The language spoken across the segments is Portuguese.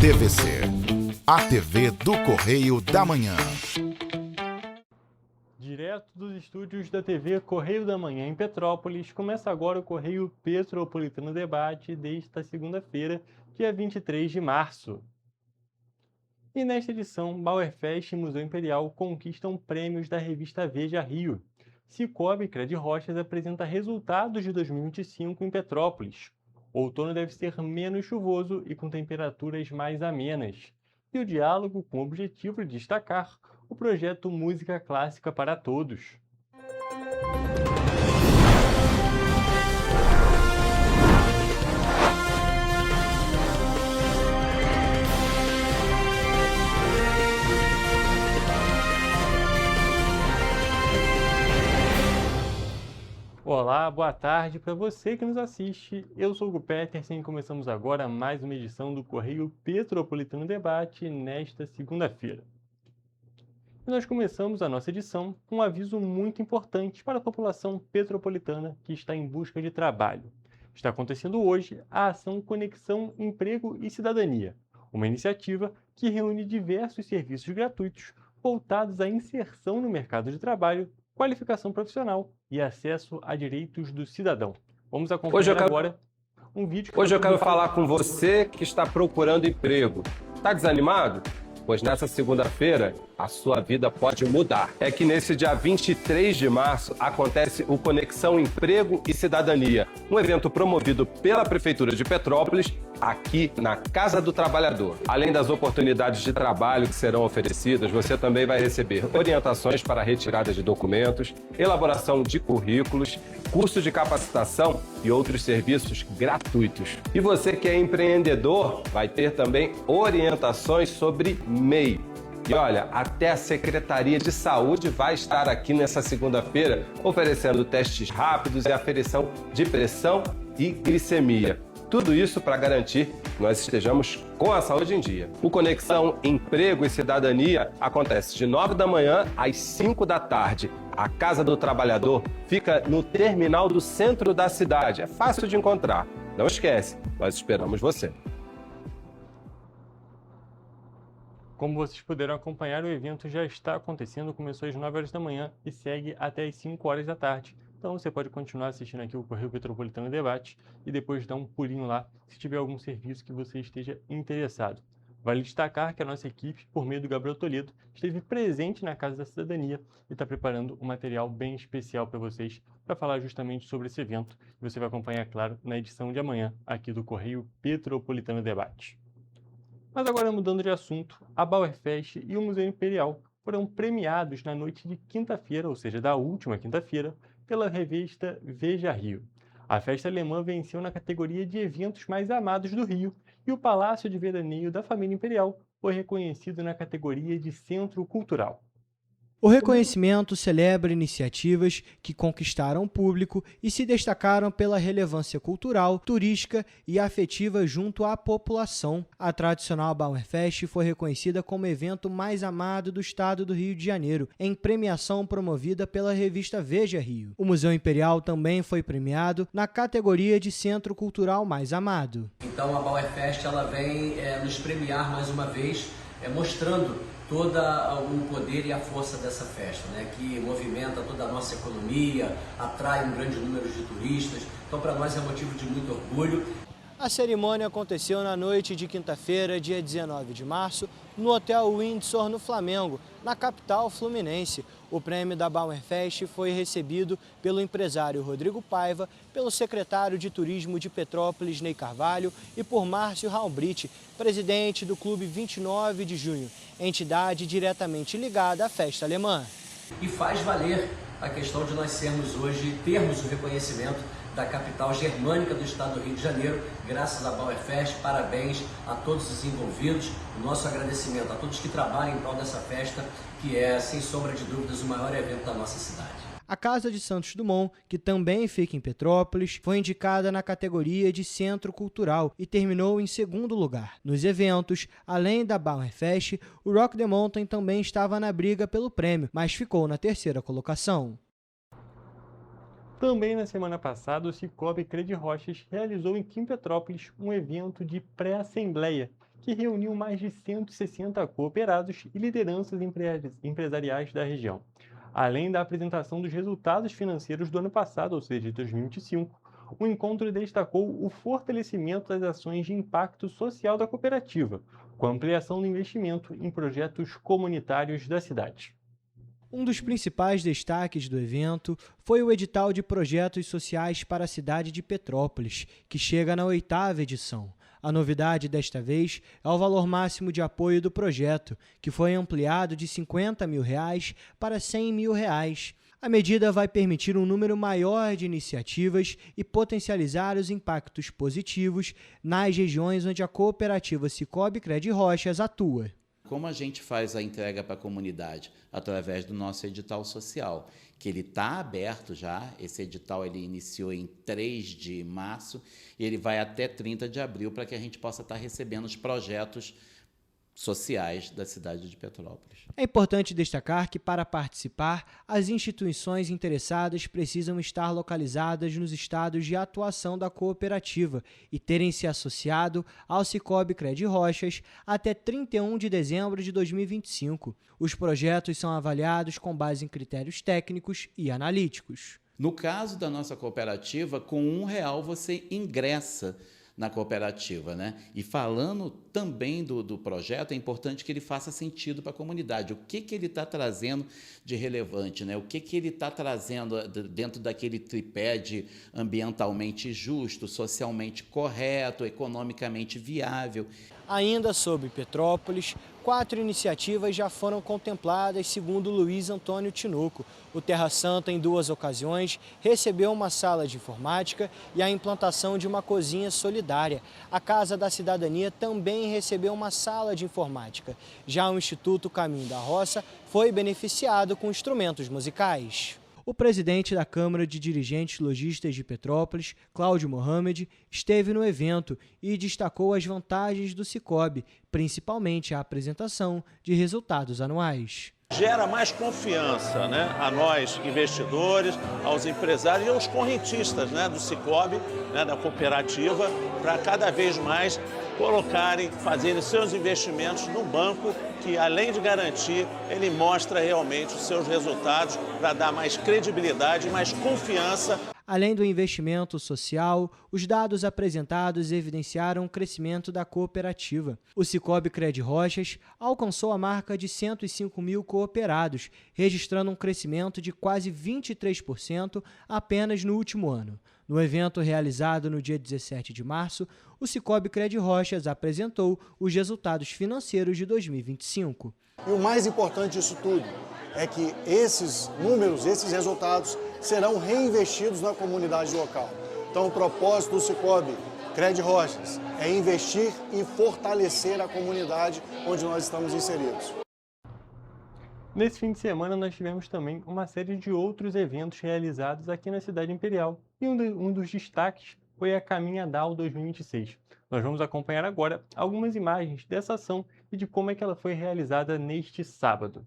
TVC, a TV do Correio da Manhã. Direto dos estúdios da TV Correio da Manhã em Petrópolis, começa agora o Correio Petropolitano Debate desta segunda-feira, dia 23 de março. E nesta edição, Bauerfest e Museu Imperial conquistam prêmios da revista Veja Rio. Cicobi Cred Rochas apresenta resultados de 2025 em Petrópolis. O outono deve ser menos chuvoso e com temperaturas mais amenas. E o diálogo com o objetivo de destacar o projeto Música Clássica para Todos. Olá, boa tarde para você que nos assiste. Eu sou o Hugo Petersen e começamos agora mais uma edição do Correio Petropolitano Debate nesta segunda-feira. E nós começamos a nossa edição com um aviso muito importante para a população petropolitana que está em busca de trabalho. Está acontecendo hoje a ação Conexão Emprego e Cidadania, uma iniciativa que reúne diversos serviços gratuitos voltados à inserção no mercado de trabalho, qualificação profissional e acesso a direitos do cidadão. Vamos acompanhar agora um vídeo. Hoje eu quero falar com você que está procurando emprego. Está desanimado? Pois nessa segunda-feira a sua vida pode mudar. É que nesse dia 23 de março acontece o Conexão Emprego e Cidadania, um evento promovido pela Prefeitura de Petrópolis, aqui na Casa do Trabalhador. Além das oportunidades de trabalho que serão oferecidas, você também vai receber orientações para a retirada de documentos, elaboração de currículos, curso de capacitação e outros serviços gratuitos. E você que é empreendedor vai ter também orientações sobre MEI. E olha, até a Secretaria de Saúde vai estar aqui nessa segunda-feira oferecendo testes rápidos e aferição de pressão e glicemia. Tudo isso para garantir que nós estejamos com a saúde em dia. O Conexão Emprego e Cidadania acontece de 9 da manhã às 5 da tarde. A Casa do Trabalhador fica no terminal do centro da cidade. É fácil de encontrar. Não esquece, nós esperamos você. Como vocês puderam acompanhar, o evento já está acontecendo, começou às 9 horas da manhã e segue até às 5 horas da tarde. Então você pode continuar assistindo aqui o Correio Petropolitano Debate e depois dar um pulinho lá se tiver algum serviço que você esteja interessado. Vale destacar que a nossa equipe, por meio do Gabriel Toledo, esteve presente na Casa da Cidadania e está preparando um material bem especial para vocês para falar justamente sobre esse evento. E você vai acompanhar, claro, na edição de amanhã aqui do Correio Petropolitano Debate. Mas agora mudando de assunto, a Bauerfest e o Museu Imperial foram premiados na noite de quinta-feira, ou seja, da última quinta-feira, pela revista Veja Rio. A festa alemã venceu na categoria de eventos mais amados do Rio e o Palácio de Veraneio da Família Imperial foi reconhecido na categoria de Centro Cultural. O reconhecimento celebra iniciativas que conquistaram o público e se destacaram pela relevância cultural, turística e afetiva junto à população. A tradicional Bauerfest foi reconhecida como o evento mais amado do estado do Rio de Janeiro, em premiação promovida pela revista Veja Rio. O Museu Imperial também foi premiado na categoria de Centro Cultural mais amado. Então a Bauerfest ela vem nos premiar mais uma vez, mostrando todo o poder e a força dessa festa, né, que movimenta toda a nossa economia, atrai um grande número de turistas. Então, para nós é motivo de muito orgulho. A cerimônia aconteceu na noite de quinta-feira, dia 19 de março, no Hotel Windsor, no Flamengo, na capital fluminense. O prêmio da Bauerfest foi recebido pelo empresário Rodrigo Paiva, pelo secretário de Turismo de Petrópolis, Ney Carvalho, e por Márcio Raumbrich, presidente do Clube 29 de Junho, entidade diretamente ligada à festa alemã. E faz valer a questão de nós termos o reconhecimento da capital germânica do estado do Rio de Janeiro, graças à Bauerfest. Parabéns a todos os envolvidos, o nosso agradecimento a todos que trabalham em prol dessa festa, que é, sem sombra de dúvidas, o maior evento da nossa cidade. A Casa de Santos Dumont, que também fica em Petrópolis, foi indicada na categoria de Centro Cultural e terminou em segundo lugar. Nos eventos, além da Bauerfest, o Rock the Mountain também estava na briga pelo prêmio, mas ficou na terceira colocação. Também na semana passada, o Cicobi Cred Rochas realizou em Petrópolis um evento de pré-assembleia, que reuniu mais de 160 cooperados e lideranças empresariais da região. Além da apresentação dos resultados financeiros do ano passado, ou seja, de 2025, o encontro destacou o fortalecimento das ações de impacto social da cooperativa, com a ampliação do investimento em projetos comunitários da cidade. Um dos principais destaques do evento foi o edital de projetos sociais para a cidade de Petrópolis, que chega na 8ª edição. A novidade desta vez é o valor máximo de apoio do projeto, que foi ampliado de R$ 50 mil para R$ 100 mil. A medida vai permitir um número maior de iniciativas e potencializar os impactos positivos nas regiões onde a cooperativa Sicoob Credi-Rochas atua. Como a gente faz a entrega para a comunidade? Através do nosso edital social, que ele está aberto já. Esse edital ele iniciou em 3 de março e ele vai até 30 de abril para que a gente possa estar recebendo os projetos sociais da cidade de Petrópolis. É importante destacar que, para participar, as instituições interessadas precisam estar localizadas nos estados de atuação da cooperativa e terem se associado ao Sicoob Credi-Rochas até 31 de dezembro de 2025. Os projetos são avaliados com base em critérios técnicos e analíticos. No caso da nossa cooperativa, com R$1 você ingressa na cooperativa, né? E falando também do projeto, é importante que ele faça sentido para a comunidade. O que ele está trazendo de relevante, né? O que ele está trazendo dentro daquele tripé de ambientalmente justo, socialmente correto, economicamente viável. Ainda sobre Petrópolis, 4 iniciativas já foram contempladas, segundo Luiz Antônio Tinoco. O Terra Santa, em 2 ocasiões, recebeu uma sala de informática e a implantação de uma cozinha solidária. A Casa da Cidadania também recebeu uma sala de informática. Já o Instituto Caminho da Roça foi beneficiado com instrumentos musicais. O presidente da Câmara de Dirigentes Lojistas de Petrópolis, Cláudio Mohamed, esteve no evento e destacou as vantagens do Sicoob, principalmente a apresentação de resultados anuais. Gera mais confiança, né, a nós, investidores, aos empresários e aos correntistas, né, do Sicoob, né, da cooperativa, para cada vez mais fazerem seus investimentos no banco, que além de garantir, ele mostra realmente os seus resultados para dar mais credibilidade e mais confiança. Além do investimento social, os dados apresentados evidenciaram o crescimento da cooperativa. O Sicoob Credi-Rochas alcançou a marca de 105 mil cooperados, registrando um crescimento de quase 23% apenas no último ano. No evento realizado no dia 17 de março, o Sicoob Credi-Rochas apresentou os resultados financeiros de 2025. E o mais importante disso tudo é que esses números, esses resultados, serão reinvestidos na comunidade local. Então, o propósito do Sicoob Credi-Rochas é investir e fortalecer a comunidade onde nós estamos inseridos. Nesse fim de semana, nós tivemos também uma série de outros eventos realizados aqui na Cidade Imperial. E um dos destaques foi a Caminha DAO 2026. Nós vamos acompanhar agora algumas imagens dessa ação e de como é que ela foi realizada neste sábado.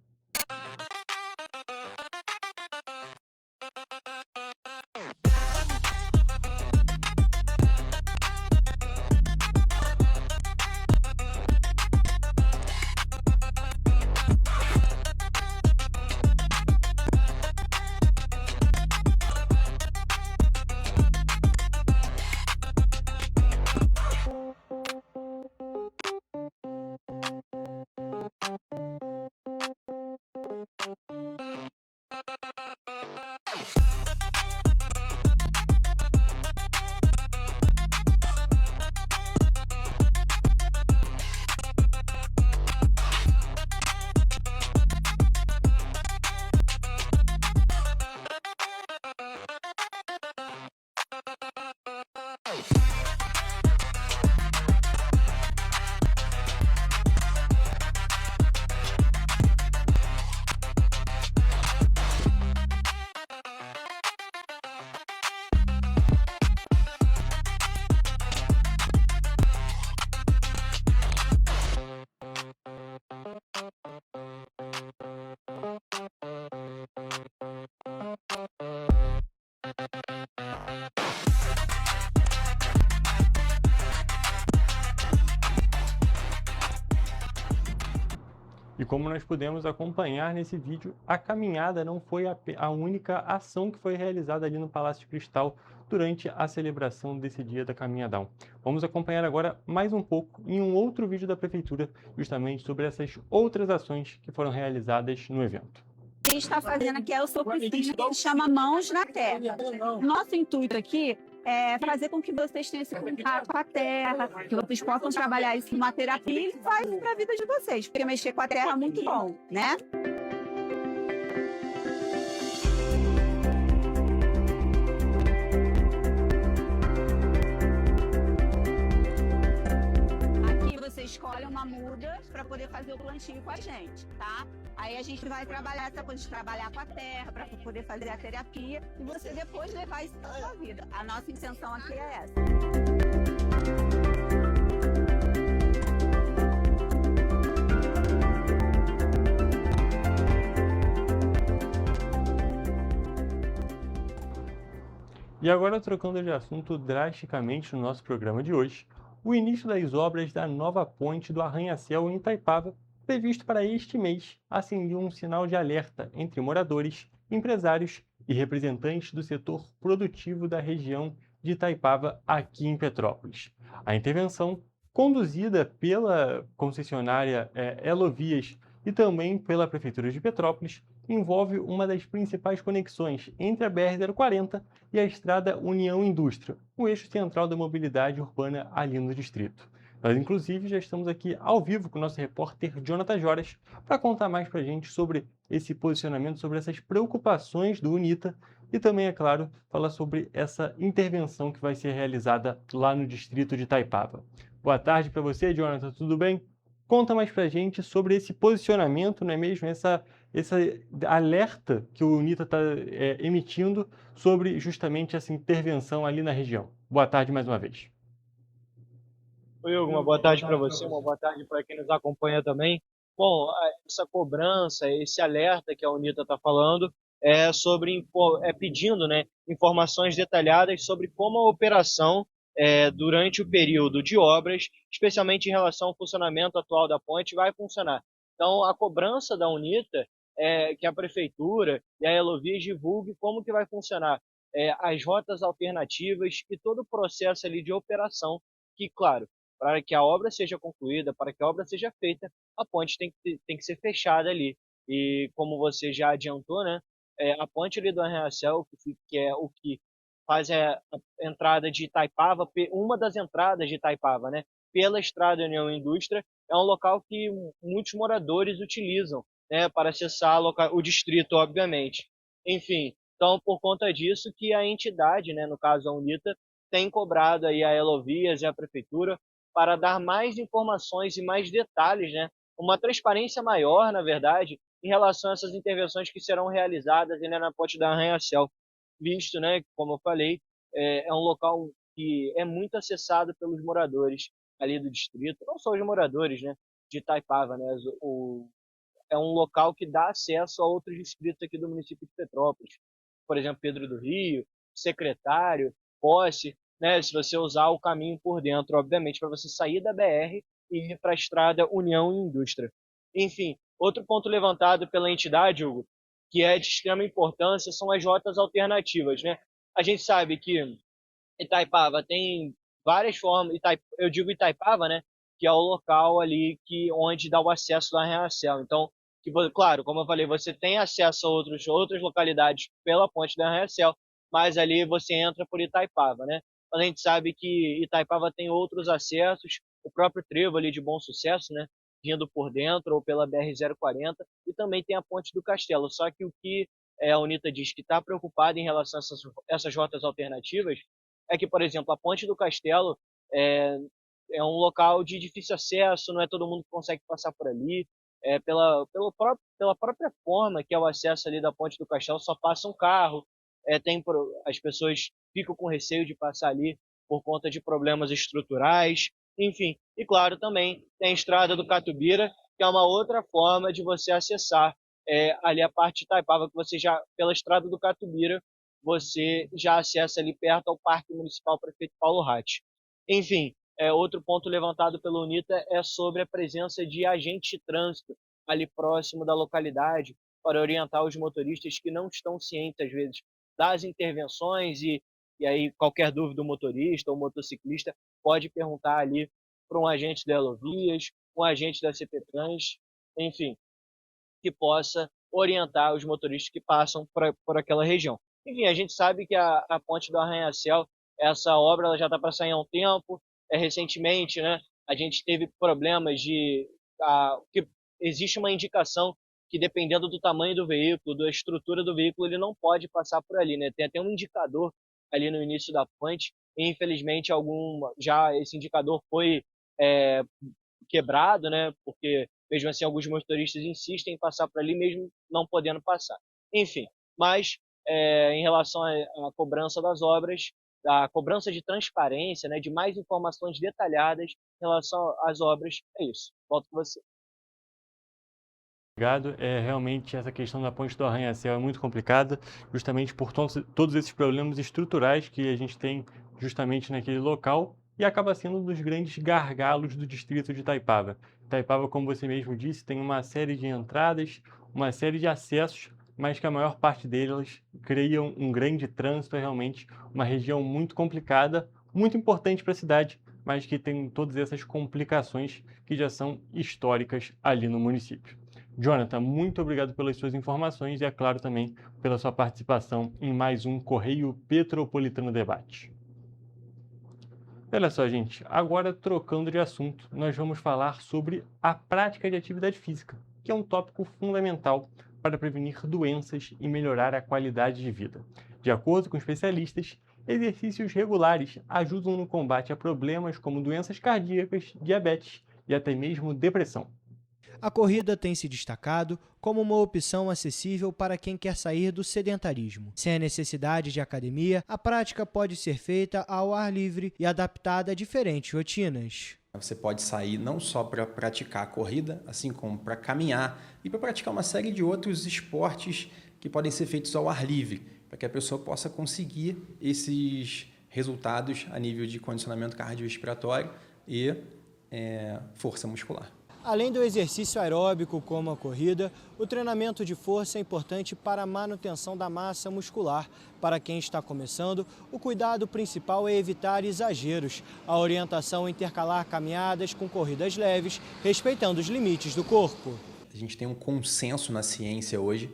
E como nós pudemos acompanhar nesse vídeo, a caminhada não foi a única ação que foi realizada ali no Palácio de Cristal durante a celebração desse dia da Caminhadão. Vamos acompanhar agora mais um pouco em um outro vídeo da Prefeitura, justamente sobre essas outras ações que foram realizadas no evento. A gente está fazendo aqui é o socorrismo, que chama Mãos na Terra. Nosso intuito aqui é fazer com que vocês tenham esse contato com a terra, que vocês possam trabalhar isso numa terapia e faz para a vida de vocês, porque mexer com a terra é muito bom, né? Aqui você escolhe uma muda para poder fazer o plantio com a gente, tá? Aí a gente vai trabalhar essa coisa de trabalhar com a terra para poder fazer a terapia e você depois levar isso para sua vida. A nossa intenção aqui é essa. E agora, trocando de assunto drasticamente no nosso programa de hoje, o início das obras da nova ponte do Arranha-Céu em Itaipava, previsto para este mês, acendeu um sinal de alerta entre moradores, empresários e representantes do setor produtivo da região de Itaipava, aqui em Petrópolis. A intervenção, conduzida pela concessionária Elovias e também pela Prefeitura de Petrópolis, envolve uma das principais conexões entre a BR-040 e a Estrada União Indústria, o eixo central da mobilidade urbana ali no distrito. Nós, inclusive, já estamos aqui ao vivo com o nosso repórter Jonathan Joras para contar mais para a gente sobre esse posicionamento, sobre essas preocupações do UNITA e também, é claro, falar sobre essa intervenção que vai ser realizada lá no distrito de Itaipava. Boa tarde para você, Jonathan, tudo bem? Conta mais para a gente sobre esse posicionamento, não é mesmo? Essa alerta que o UNITA está emitindo sobre justamente essa intervenção ali na região. Boa tarde mais uma vez. Oi, Hugo, uma boa tarde para você, uma boa tarde para quem nos acompanha também. Bom, essa cobrança, esse alerta que a UNITA está falando pedindo, né, informações detalhadas sobre como a operação durante o período de obras, especialmente em relação ao funcionamento atual da ponte, vai funcionar. Então, a cobrança da UNITA é que a Prefeitura e a Elovias divulgue como que vai funcionar as rotas alternativas e todo o processo ali de operação, que, claro, para que a obra seja concluída, para que a obra seja feita, a ponte tem que ser fechada ali. E como você já adiantou, né, a ponte ali do Arranha-Céu, que é o que faz a entrada de Itaipava, uma das entradas de Itaipava, né, pela Estrada União Indústria, é um local que muitos moradores utilizam, né, para acessar o distrito, obviamente. Enfim, então, por conta disso que a entidade, né, no caso a UNITA, tem cobrado aí a Elovias e a Prefeitura para dar mais informações e mais detalhes, né, uma transparência maior, na verdade, em relação a essas intervenções que serão realizadas na ponte do Arranha-Céu, visto, né, como eu falei, é um local que é muito acessado pelos moradores ali do distrito, não só os moradores, né, de Itaipava, né, é um local que dá acesso a outros distritos aqui do município de Petrópolis, por exemplo, Pedro do Rio, Secretário, Posse, né, se você usar o caminho por dentro, obviamente, para você sair da BR e ir para a Estrada União e Indústria. Enfim, outro ponto levantado pela entidade, Hugo, que é de extrema importância, são as rotas alternativas, né? A gente sabe que Itaipava tem várias formas, eu digo Itaipava, né, que é o local ali onde dá o acesso do Arranha-Céu. Então, claro, como eu falei, você tem acesso a outras localidades pela ponte do Arranha-Céu, mas ali você entra por Itaipava, né? A gente sabe que Itaipava tem outros acessos, o próprio trevo ali de Bom Sucesso, né, vindo por dentro ou pela BR-040, e também tem a Ponte do Castelo. Só que o que a UNITA diz que está preocupada em relação a essas rotas alternativas é que, por exemplo, a Ponte do Castelo é um local de difícil acesso, não é todo mundo que consegue passar por ali, pela própria forma que é o acesso ali da Ponte do Castelo, só passa um carro, as pessoas ficam com receio de passar ali por conta de problemas estruturais, enfim. E claro, também tem a Estrada do Catubira, que é uma outra forma de você acessar ali a parte de Itaipava, que você já, pela Estrada do Catubira, você já acessa ali perto ao Parque Municipal Prefeito Paulo Ratti. Enfim, outro ponto levantado pela UNITA é sobre a presença de agentes de trânsito ali próximo da localidade para orientar os motoristas que não estão cientes, às vezes, das intervenções e aí qualquer dúvida do motorista ou motociclista pode perguntar ali para um agente da Elovias, um agente da CPTrans, enfim, que possa orientar os motoristas que passam por aquela região. Enfim, a gente sabe que a ponte do Arranha-Céu, essa obra ela já está para sair há um tempo. Recentemente, né, a gente teve problemas que existe uma indicação que, dependendo do tamanho do veículo, da estrutura do veículo, ele não pode passar por ali, né? Tem até um indicador ali no início da ponte, e infelizmente já esse indicador foi quebrado, né? Porque mesmo assim alguns motoristas insistem em passar por ali mesmo não podendo passar. Enfim, mas em relação à cobrança das obras, a cobrança de transparência, né, de mais informações detalhadas em relação às obras, é isso. Volto com você. Obrigado. Realmente essa questão da ponte do Arranha-Céu é muito complicada, justamente por todos esses problemas estruturais que a gente tem justamente naquele local e acaba sendo um dos grandes gargalos do distrito de Itaipava. Itaipava, como você mesmo disse, tem uma série de entradas, uma série de acessos, mas que a maior parte delas criam um grande trânsito, é realmente uma região muito complicada, muito importante para a cidade, mas que tem todas essas complicações que já são históricas ali no município. Jonathan, muito obrigado pelas suas informações e, é claro, também pela sua participação em mais um Correio Petropolitano Debate. Olha só, gente, agora trocando de assunto, nós vamos falar sobre a prática de atividade física, que é um tópico fundamental para prevenir doenças e melhorar a qualidade de vida. De acordo com especialistas, exercícios regulares ajudam no combate a problemas como doenças cardíacas, diabetes e até mesmo depressão. A corrida tem se destacado como uma opção acessível para quem quer sair do sedentarismo. Sem a necessidade de academia, a prática pode ser feita ao ar livre e adaptada a diferentes rotinas. Você pode sair não só para praticar a corrida, assim como para caminhar e para praticar uma série de outros esportes que podem ser feitos ao ar livre, para que a pessoa possa conseguir esses resultados a nível de condicionamento cardiorrespiratório e força muscular. Além do exercício aeróbico como a corrida, o treinamento de força é importante para a manutenção da massa muscular. Para quem está começando, o cuidado principal é evitar exageros. A orientação é intercalar caminhadas com corridas leves, respeitando os limites do corpo. A gente tem um consenso na ciência hoje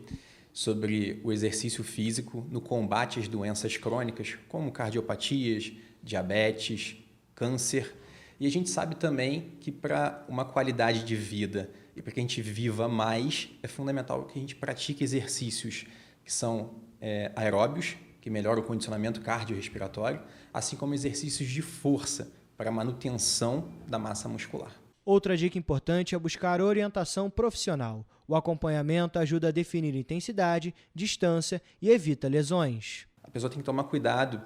sobre o exercício físico no combate às doenças crônicas, como cardiopatias, diabetes, câncer. E a gente sabe também que para uma qualidade de vida e para que a gente viva mais, é fundamental que a gente pratique exercícios que são aeróbios, que melhoram o condicionamento cardiorrespiratório, assim como exercícios de força para a manutenção da massa muscular. Outra dica importante é buscar orientação profissional. O acompanhamento ajuda a definir intensidade, distância e evita lesões. A pessoa tem que tomar cuidado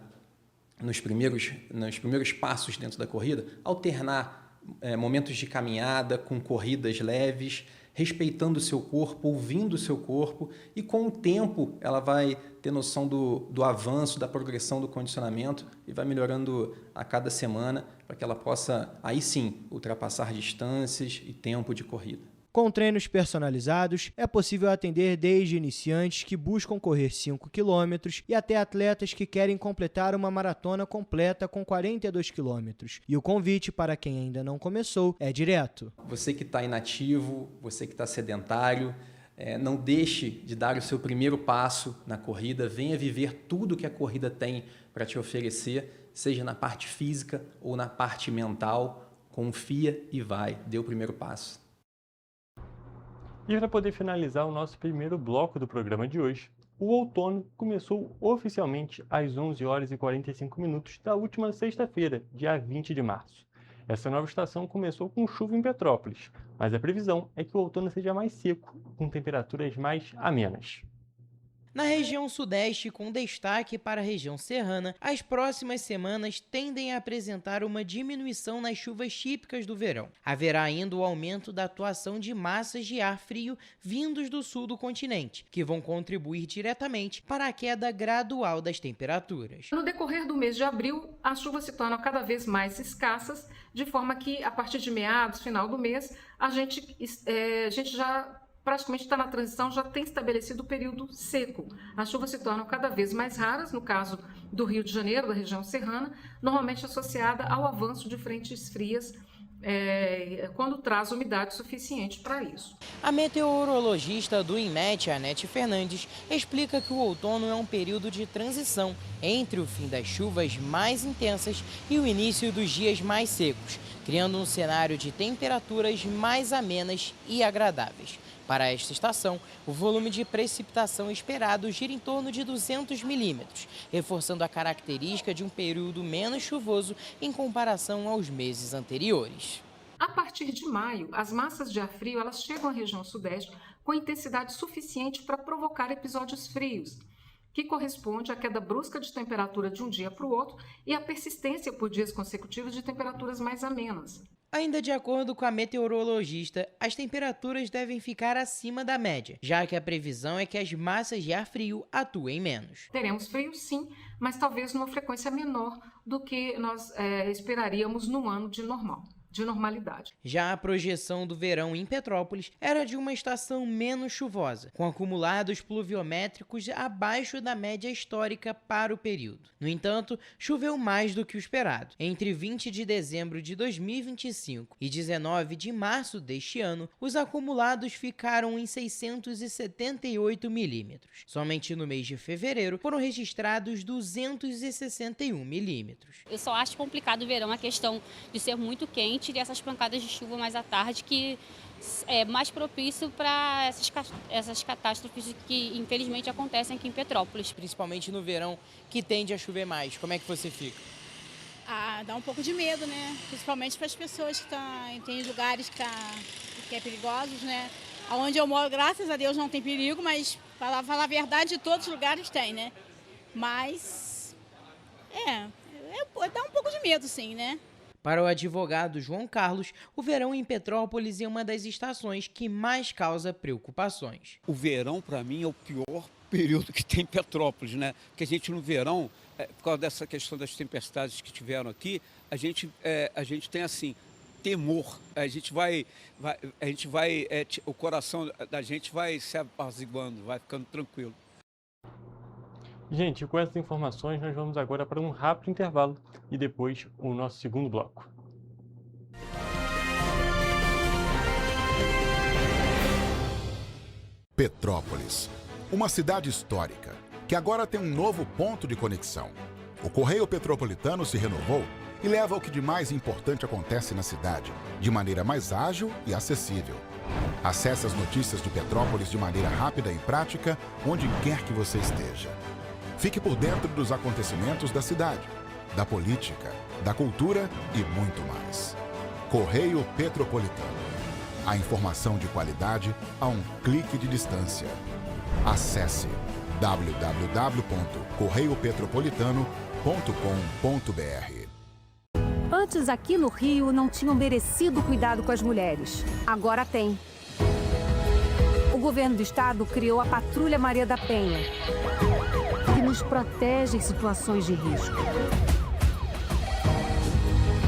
nos primeiros passos dentro da corrida, alternar momentos de caminhada com corridas leves, respeitando o seu corpo, ouvindo o seu corpo, e com o tempo ela vai ter noção do avanço, da progressão do condicionamento e vai melhorando a cada semana para que ela possa, aí sim, ultrapassar distâncias e tempo de corrida. Com treinos personalizados, é possível atender desde iniciantes que buscam correr 5 km e até atletas que querem completar uma maratona completa com 42 km. E o convite para quem ainda não começou é direto. Você que está inativo, você que está sedentário, não deixe de dar o seu primeiro passo na corrida, venha viver tudo que a corrida tem para te oferecer, seja na parte física ou na parte mental. Confia e vai, dê o primeiro passo. E para poder finalizar o nosso primeiro bloco do programa de hoje, o outono começou oficialmente às 11 horas e 45 minutos da última sexta-feira, dia 20 de março. Essa nova estação começou com chuva em Petrópolis, mas a previsão é que o outono seja mais seco, com temperaturas mais amenas. Na região sudeste, com destaque para a região serrana, as próximas semanas tendem a apresentar uma diminuição nas chuvas típicas do verão. Haverá ainda o aumento da atuação de massas de ar frio vindos do sul do continente, que vão contribuir diretamente para a queda gradual das temperaturas. No decorrer do mês de abril, as chuvas se tornam cada vez mais escassas, de forma que, a partir de meados, final do mês, a gente já praticamente está na transição, já tem estabelecido o período seco. As chuvas se tornam cada vez mais raras, no caso do Rio de Janeiro, da região serrana, normalmente associada ao avanço de frentes frias, quando traz umidade suficiente para isso. A meteorologista do INMET, Anete Fernandes, explica que o outono é um período de transição entre o fim das chuvas mais intensas e o início dos dias mais secos, criando um cenário de temperaturas mais amenas e agradáveis. Para esta estação, o volume de precipitação esperado gira em torno de 200 milímetros, reforçando a característica de um período menos chuvoso em comparação aos meses anteriores. A partir de maio, as massas de ar frio elas chegam à região sudeste com intensidade suficiente para provocar episódios frios, que corresponde à queda brusca de temperatura de um dia para o outro e à persistência por dias consecutivos de temperaturas mais amenas. Ainda de acordo com a meteorologista, as temperaturas devem ficar acima da média, já que a previsão é que as massas de ar frio atuem menos. Teremos frio sim, mas talvez numa frequência menor do que nós esperaríamos num ano de normalidade. Já a projeção do verão em Petrópolis era de uma estação menos chuvosa, com acumulados pluviométricos abaixo da média histórica para o período. No entanto, choveu mais do que o esperado. Entre 20 de dezembro de 2025 e 19 de março deste ano, os acumulados ficaram em 678 milímetros. Somente no mês de fevereiro foram registrados 261 milímetros. Eu só acho complicado o verão a questão de ser muito quente e essas pancadas de chuva mais à tarde, que é mais propício para essas catástrofes que infelizmente acontecem aqui em Petrópolis. Principalmente no verão, que tende a chover mais. Como é que você fica? Dá um pouco de medo, né? Principalmente para as pessoas que tem lugares que é perigosos, né? Onde eu moro, graças a Deus, não tem perigo, mas falar a verdade, de todos os lugares tem, né? Mas dá um pouco de medo, sim, né? Para o advogado João Carlos, o verão em Petrópolis é uma das estações que mais causa preocupações. O verão, para mim, é o pior período que tem em Petrópolis, né? Porque a gente no verão, por causa dessa questão das tempestades que tiveram aqui, a gente tem assim temor. O coração da gente vai se apaziguando, vai ficando tranquilo. Gente, com essas informações nós vamos agora para um rápido intervalo e depois o nosso segundo bloco. Petrópolis, uma cidade histórica que agora tem um novo ponto de conexão. O Correio Petropolitano se renovou e leva o que de mais importante acontece na cidade, de maneira mais ágil e acessível. Acesse as notícias de Petrópolis de maneira rápida e prática, onde quer que você esteja. Fique por dentro dos acontecimentos da cidade, da política, da cultura e muito mais. Correio Petropolitano. A informação de qualidade a um clique de distância. Acesse www.correiopetropolitano.com.br. Antes, aqui no Rio, não tinham merecido cuidado com as mulheres. Agora tem. O governo do estado criou a Patrulha Maria da Penha, que nos protege em situações de risco.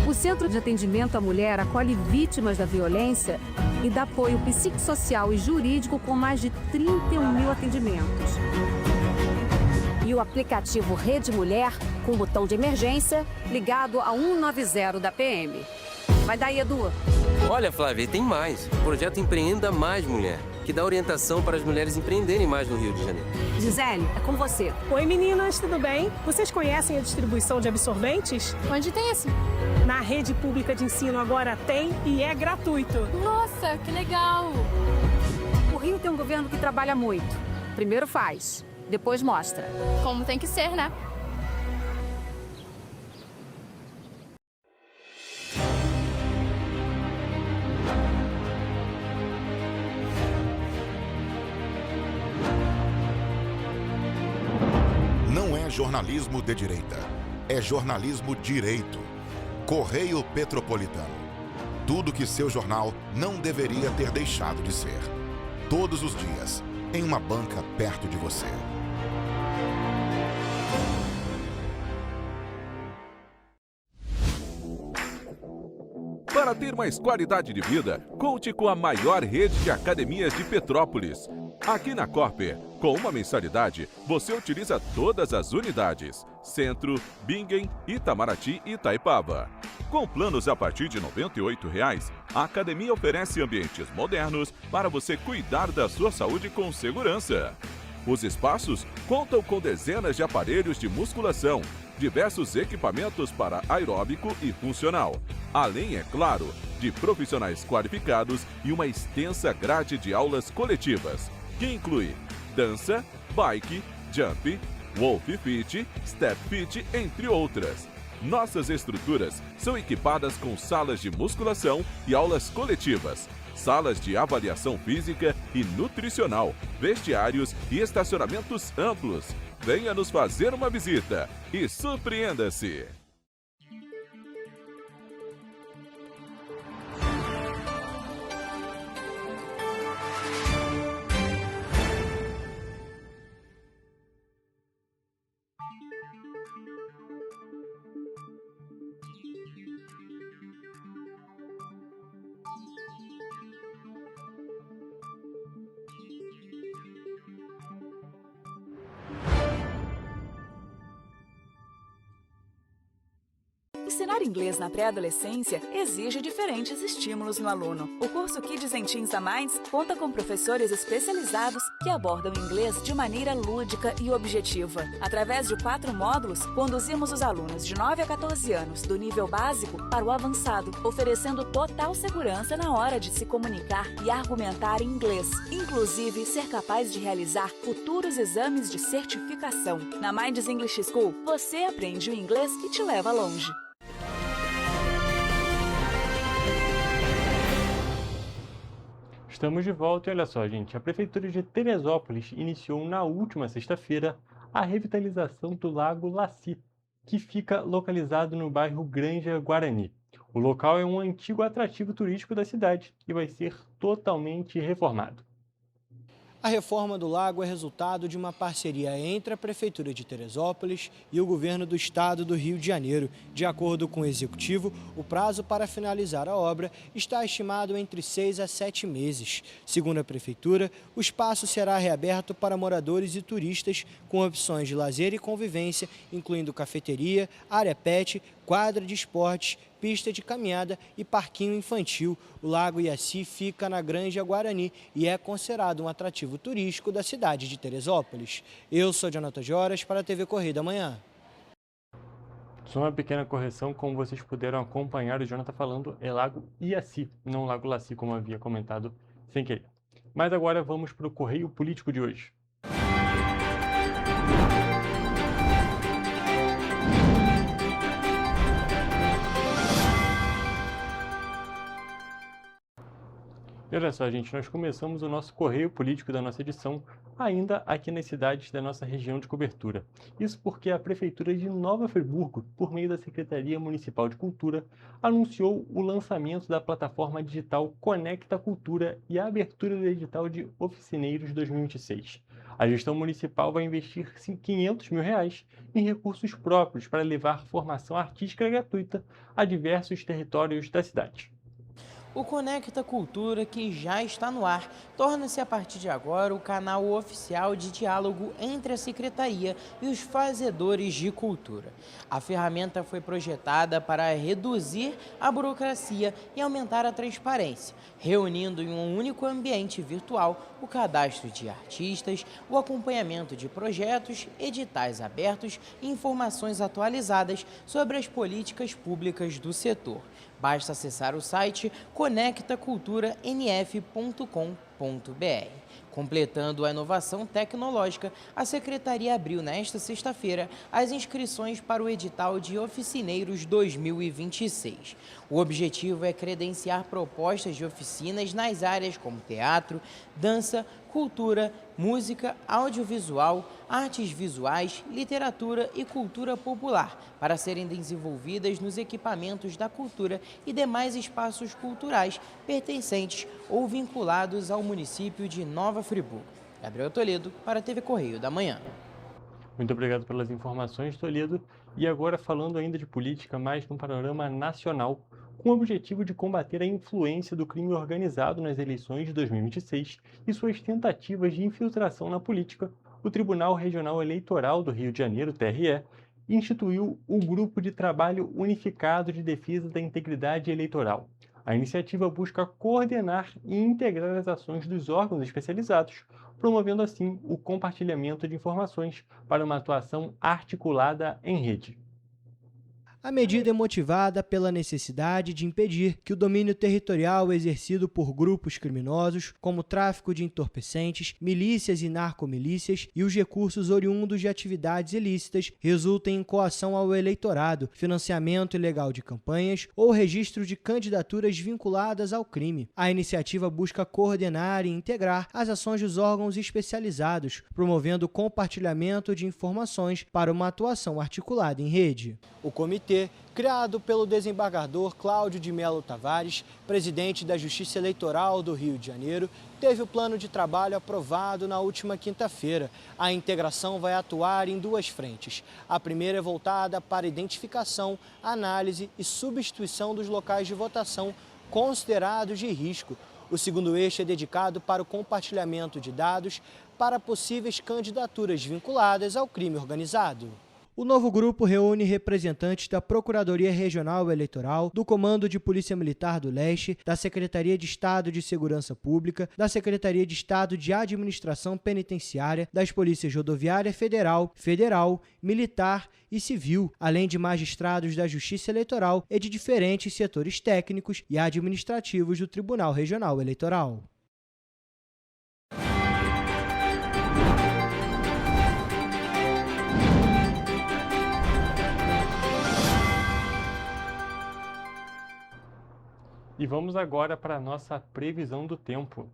O Centro de Atendimento à Mulher acolhe vítimas da violência e dá apoio psicossocial e jurídico com mais de 31 mil atendimentos. E o aplicativo Rede Mulher, com botão de emergência, ligado a 190 da PM. Vai daí, Edu. Olha, Flávia, tem mais. O projeto Empreenda Mais Mulher, que dá orientação para as mulheres empreenderem mais no Rio de Janeiro. Gisele, é com você. Oi, meninas, tudo bem? Vocês conhecem a distribuição de absorventes? Onde tem esse? Na rede pública de ensino agora tem e é gratuito. Nossa, que legal! O Rio tem um governo que trabalha muito. Primeiro faz, depois mostra. Como tem que ser, né? Não é jornalismo de direita, é jornalismo direito. Correio Petropolitano. Tudo que seu jornal não deveria ter deixado de ser. Todos os dias, em uma banca perto de você. Para ter mais qualidade de vida, conte com a maior rede de academias de Petrópolis. Aqui na Corper, com uma mensalidade, você utiliza todas as unidades: Centro, Bingen, Itamaraty e Itaipava. Com planos a partir de R$ 98,00, a academia oferece ambientes modernos para você cuidar da sua saúde com segurança. Os espaços contam com dezenas de aparelhos de musculação, diversos equipamentos para aeróbico e funcional, além, é claro, de profissionais qualificados e uma extensa grade de aulas coletivas, que inclui dança, bike, jump, wolf fit, step fit, entre outras. Nossas estruturas são equipadas com salas de musculação e aulas coletivas, salas de avaliação física e nutricional, vestiários e estacionamentos amplos. Venha nos fazer uma visita e surpreenda-se! Ensinar inglês na pré-adolescência exige diferentes estímulos no aluno. O curso Kids and Teens a Mais conta com professores especializados que abordam inglês de maneira lúdica e objetiva. Através de 4 módulos, conduzimos os alunos de 9 a 14 anos do nível básico para o avançado, oferecendo total segurança na hora de se comunicar e argumentar em inglês, inclusive ser capaz de realizar futuros exames de certificação. Na Minds English School, você aprende o inglês que te leva longe. Estamos de volta e olha só, gente, a Prefeitura de Teresópolis iniciou na última sexta-feira a revitalização do Lago Laci, que fica localizado no bairro Granja Guarani. O local é um antigo atrativo turístico da cidade e vai ser totalmente reformado. A reforma do lago é resultado de uma parceria entre a Prefeitura de Teresópolis e o Governo do Estado do Rio de Janeiro. De acordo com o Executivo, o prazo para finalizar a obra está estimado entre 6 a 7 meses. Segundo a Prefeitura, o espaço será reaberto para moradores e turistas com opções de lazer e convivência, incluindo cafeteria, área pet, quadra de esportes, pista de caminhada e parquinho infantil. O Lago Iaci fica na Granja Guarani e é considerado um atrativo turístico da cidade de Teresópolis. Eu sou Jonathan Joras para a TV Correio da Manhã. Só uma pequena correção, como vocês puderam acompanhar, o Jonathan falando é Lago Iaci, não Lago Laci, como havia comentado sem querer. Mas agora vamos para o Correio Político de hoje. E olha só, gente, nós começamos o nosso correio político da nossa edição ainda aqui nas cidades da nossa região de cobertura. Isso porque a Prefeitura de Nova Friburgo, por meio da Secretaria Municipal de Cultura, anunciou o lançamento da plataforma digital Conecta Cultura e a abertura do edital de Oficineiros 2026. A gestão municipal vai investir R$500 mil em recursos próprios para levar formação artística gratuita a diversos territórios da cidade. O Conecta Cultura, que já está no ar, torna-se a partir de agora o canal oficial de diálogo entre a Secretaria e os fazedores de cultura. A ferramenta foi projetada para reduzir a burocracia e aumentar a transparência, reunindo em um único ambiente virtual o cadastro de artistas, o acompanhamento de projetos, editais abertos e informações atualizadas sobre as políticas públicas do setor. Basta acessar o site conectaculturanf.com.br. Completando a inovação tecnológica, a Secretaria abriu nesta sexta-feira as inscrições para o edital de Oficineiros 2026. O objetivo é credenciar propostas de oficinas nas áreas como teatro, dança, cultura, música, audiovisual, artes visuais, literatura e cultura popular, para serem desenvolvidas nos equipamentos da cultura e demais espaços culturais pertencentes ou vinculados ao município de Nova Friburgo. Gabriel Toledo, para a TV Correio da Manhã. Muito obrigado pelas informações, Toledo. E agora, falando ainda de política, mas no panorama nacional, com o objetivo de combater a influência do crime organizado nas eleições de 2026 e suas tentativas de infiltração na política, o Tribunal Regional Eleitoral do Rio de Janeiro, TRE, instituiu o Grupo de Trabalho Unificado de Defesa da Integridade Eleitoral. A iniciativa busca coordenar e integrar as ações dos órgãos especializados, promovendo assim o compartilhamento de informações para uma atuação articulada em rede. A medida é motivada pela necessidade de impedir que o domínio territorial exercido por grupos criminosos, como tráfico de entorpecentes, milícias e narcomilícias, e os recursos oriundos de atividades ilícitas resultem em coação ao eleitorado, financiamento ilegal de campanhas ou registro de candidaturas vinculadas ao crime. A iniciativa busca coordenar e integrar as ações dos órgãos especializados, promovendo o compartilhamento de informações para uma atuação articulada em rede. O comitê, criado pelo desembargador Cláudio de Melo Tavares, presidente da Justiça Eleitoral do Rio de Janeiro, teve o plano de trabalho aprovado na última quinta-feira. A integração vai atuar em duas frentes. A primeira é voltada para identificação, análise e substituição dos locais de votação considerados de risco. O segundo eixo é dedicado para o compartilhamento de dados para possíveis candidaturas vinculadas ao crime organizado. O novo grupo reúne representantes da Procuradoria Regional Eleitoral, do Comando de Polícia Militar do Leste, da Secretaria de Estado de Segurança Pública, da Secretaria de Estado de Administração Penitenciária, das Polícias Rodoviária Federal, Militar e Civil, além de magistrados da Justiça Eleitoral e de diferentes setores técnicos e administrativos do Tribunal Regional Eleitoral. E vamos agora para a nossa previsão do tempo.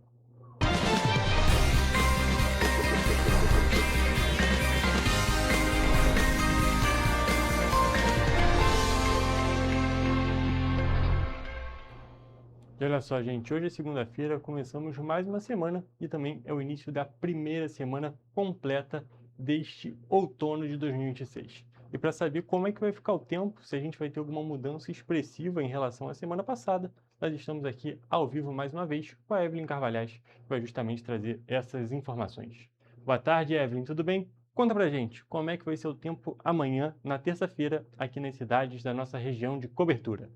E olha só, gente, hoje é segunda-feira, começamos mais uma semana e também é o início da primeira semana completa deste outono de 2026. E para saber como é que vai ficar o tempo, se a gente vai ter alguma mudança expressiva em relação à semana passada, nós estamos aqui ao vivo mais uma vez com a Evelyn Carvalhais, que vai justamente trazer essas informações. Boa tarde, Evelyn, tudo bem? Conta pra gente, como é que vai ser o tempo amanhã, na terça-feira, aqui nas cidades da nossa região de cobertura.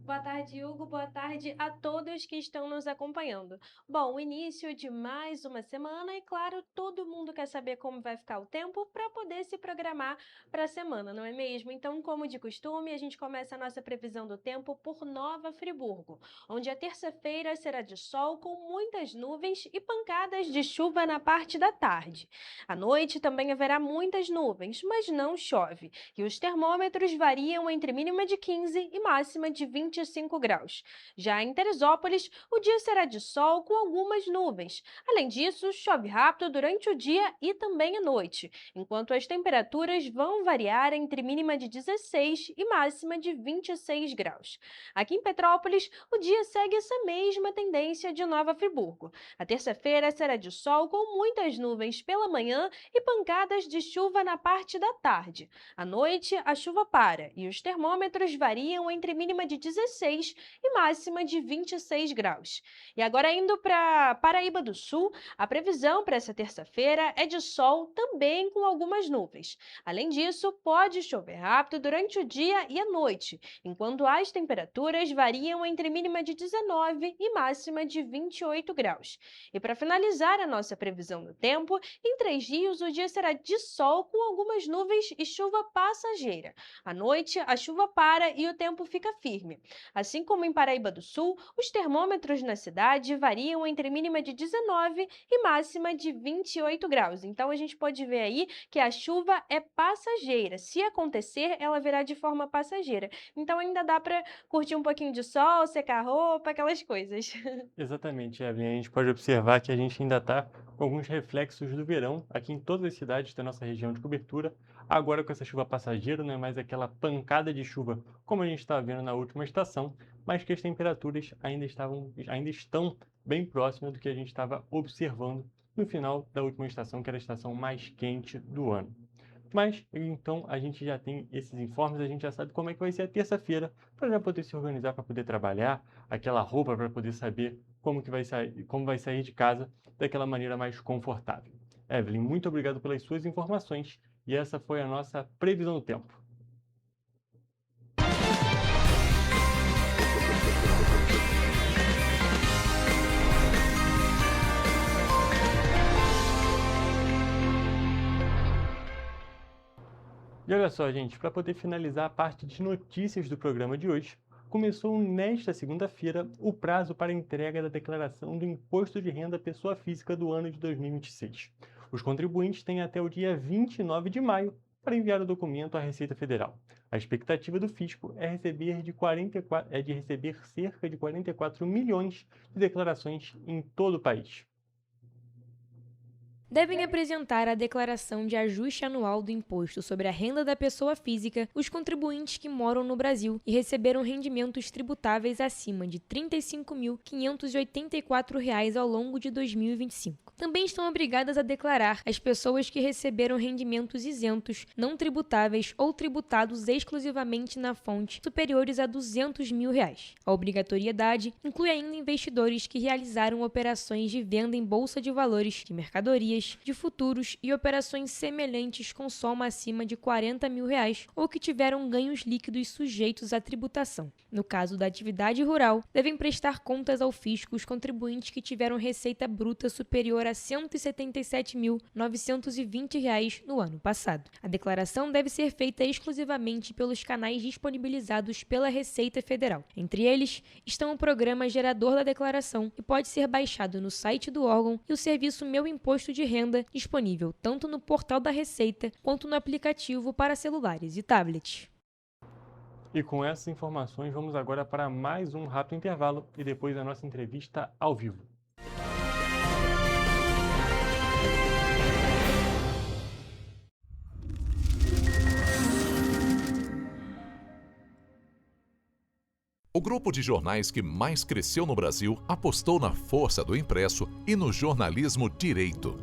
Boa tarde, Hugo. Boa tarde a todos que estão nos acompanhando. Bom, o início de mais uma semana e, claro, todo mundo quer saber como vai ficar o tempo para poder se programar para a semana, não é mesmo? Então, como de costume, a gente começa a nossa previsão do tempo por Nova Friburgo, onde a terça-feira será de sol com muitas nuvens e pancadas de chuva na parte da tarde. À noite também haverá muitas nuvens, mas não chove, e os termômetros variam entre mínima de 15 e máxima de 25 graus. Já em Teresópolis, o dia será de sol com algumas nuvens. Além disso, chove rápido durante o dia e também à noite, enquanto as temperaturas vão variar entre mínima de 16 e máxima de 26 graus. Aqui em Petrópolis, o dia segue essa mesma tendência de Nova Friburgo. A terça-feira será de sol com muitas nuvens pela manhã e pancadas de chuva na parte da tarde. À noite, a chuva para e os termômetros variam entre mínima de 16 e máxima de 26 graus. E agora indo para Paraíba do Sul, a previsão para essa terça-feira é de sol também com algumas nuvens. Além disso, pode chover rápido durante o dia e a noite, enquanto as temperaturas variam entre mínima de 19 e máxima de 28 graus. E para finalizar a nossa previsão do tempo, em Três Rios o dia será de sol com algumas nuvens e chuva passageira. À noite, a chuva para e o tempo fica firme. Assim como em Paraíba do Sul, os termômetros na cidade variam entre mínima de 19 e máxima de 28 graus. Então a gente pode ver aí que a chuva é passageira. Se acontecer, ela virá de forma passageira. Então ainda dá para curtir um pouquinho de sol, secar a roupa, aquelas coisas. Exatamente, Evelyn. A gente pode observar que a gente ainda está com alguns reflexos do verão aqui em todas as cidades da nossa região de cobertura. Agora com essa chuva passageira, não é mais aquela pancada de chuva como a gente está vendo na última estação, mas que as temperaturas ainda estão bem próximas do que a gente estava observando no final da última estação, que era a estação mais quente do ano. Mas, então, a gente já tem esses informes, a gente já sabe como é que vai ser a terça-feira, para já poder se organizar, para poder trabalhar, aquela roupa para poder saber como vai sair de casa daquela maneira mais confortável. Evelyn, muito obrigado pelas suas informações e essa foi a nossa previsão do tempo. E olha só, gente, para poder finalizar a parte de notícias do programa de hoje, começou nesta segunda-feira o prazo para entrega da declaração do Imposto de Renda Pessoa Física do ano de 2026. Os contribuintes têm até o dia 29 de maio para enviar o documento à Receita Federal. A expectativa do fisco é de receber cerca de 44 milhões de declarações em todo o país. Devem apresentar a declaração de ajuste anual do Imposto sobre a Renda da Pessoa Física os contribuintes que moram no Brasil e receberam rendimentos tributáveis acima de R$ 35.584 ao longo de 2025. Também estão obrigadas a declarar as pessoas que receberam rendimentos isentos, não tributáveis ou tributados exclusivamente na fonte superiores a R$ 200 mil. A obrigatoriedade inclui ainda investidores que realizaram operações de venda em bolsa de valores, de mercadorias, de futuros e operações semelhantes com soma acima de R$ 40 mil ou que tiveram ganhos líquidos sujeitos à tributação. No caso da atividade rural, devem prestar contas ao fisco os contribuintes que tiveram receita bruta superior a R$ 177.920 no ano passado. A declaração deve ser feita exclusivamente pelos canais disponibilizados pela Receita Federal. Entre eles estão o programa gerador da declaração, que pode ser baixado no site do órgão, e o serviço Meu Imposto de Renda, disponível tanto no portal da Receita quanto no aplicativo para celulares e tablets. E com essas informações, vamos agora para mais um rápido intervalo e depois a nossa entrevista ao vivo. O grupo de jornais que mais cresceu no Brasil apostou na força do impresso e no jornalismo direito.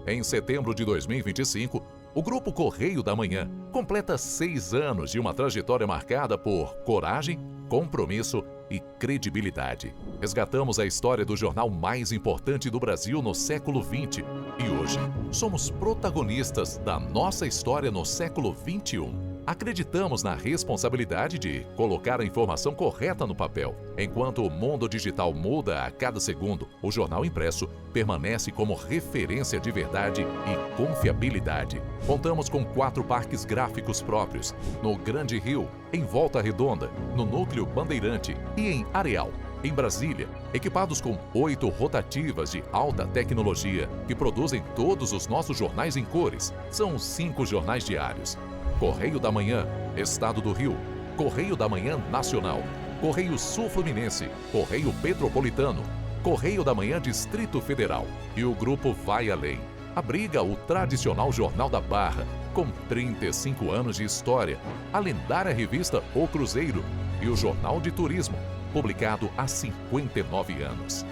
Em setembro de 2025, o Grupo Correio da Manhã completa 6 anos de uma trajetória marcada por coragem, compromisso e credibilidade. Resgatamos a história do jornal mais importante do Brasil no século XX e hoje somos protagonistas da nossa história no século XXI. Acreditamos na responsabilidade de colocar a informação correta no papel. Enquanto o mundo digital muda a cada segundo, o jornal impresso permanece como referência de verdade e confiabilidade. Contamos com 4 parques gráficos próprios, no Grande Rio, em Volta Redonda, no Núcleo Bandeirante e em Areal. Em Brasília, equipados com 8 rotativas de alta tecnologia que produzem todos os nossos jornais em cores. São 5 jornais diários. Correio da Manhã, Estado do Rio, Correio da Manhã Nacional, Correio Sul-Fluminense, Correio Petropolitano, Correio da Manhã Distrito Federal. E o grupo vai além. Abriga o tradicional Jornal da Barra, com 35 anos de história, a lendária revista O Cruzeiro e o Jornal de Turismo, publicado há 59 anos.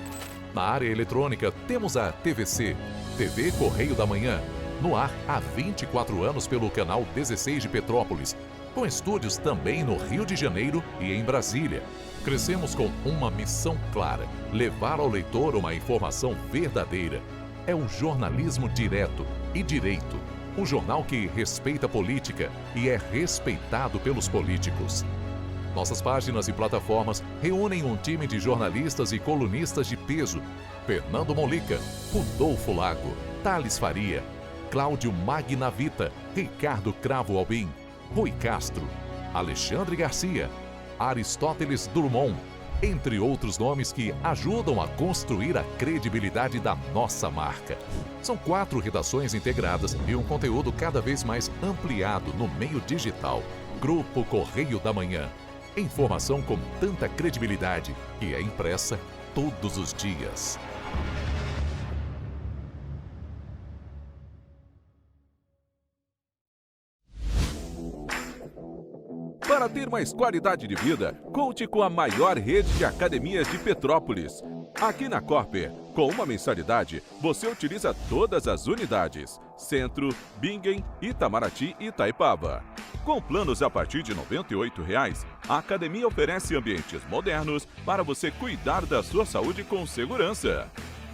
Na área eletrônica, temos a TVC, TV Correio da Manhã, no ar há 24 anos pelo canal 16 de Petrópolis, com estúdios também no Rio de Janeiro e em Brasília. Crescemos com uma missão clara: levar ao leitor uma informação verdadeira. É o jornalismo direto e direito, um jornal que respeita a política e é respeitado pelos políticos. Nossas páginas e plataformas reúnem um time de jornalistas e colunistas de peso: Fernando Molica, Rodolfo Lago, Thales Faria, Cláudio Magnavita, Ricardo Cravo Albim, Rui Castro, Alexandre Garcia, Aristóteles Drummond, entre outros nomes que ajudam a construir a credibilidade da nossa marca. São 4 redações integradas e um conteúdo cada vez mais ampliado no meio digital. Grupo Correio da Manhã. Informação com tanta credibilidade que é impressa todos os dias. Para ter mais qualidade de vida, conte com a maior rede de academias de Petrópolis. Aqui na Corper, com uma mensalidade, você utiliza todas as unidades: Centro, Bingen, Itamaraty e Itaipava. Com planos a partir de R$ 98,00, a academia oferece ambientes modernos para você cuidar da sua saúde com segurança.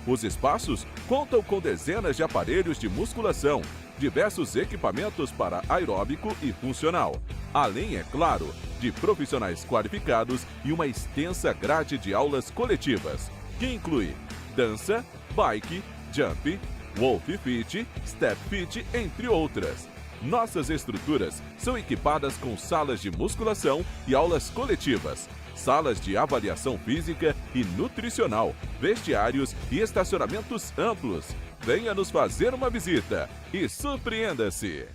Os espaços contam com dezenas de aparelhos de musculação, diversos equipamentos para aeróbico e funcional, além, é claro, de profissionais qualificados e uma extensa grade de aulas coletivas, que inclui dança, bike, jump, Wolf Fit, Step Fit, entre outras. Nossas estruturas são equipadas com salas de musculação e aulas coletivas, salas de avaliação física e nutricional, vestiários e estacionamentos amplos. Venha nos fazer uma visita e surpreenda-se!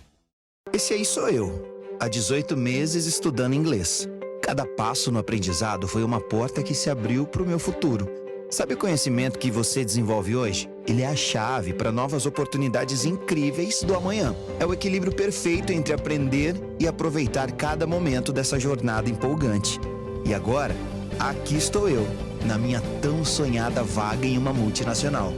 Esse aí sou eu, há 18 meses estudando inglês. Cada passo no aprendizado foi uma porta que se abriu para o meu futuro. Sabe o conhecimento que você desenvolve hoje? Ele é a chave para novas oportunidades incríveis do amanhã. É o equilíbrio perfeito entre aprender e aproveitar cada momento dessa jornada empolgante. E agora, aqui estou eu, na minha tão sonhada vaga em uma multinacional.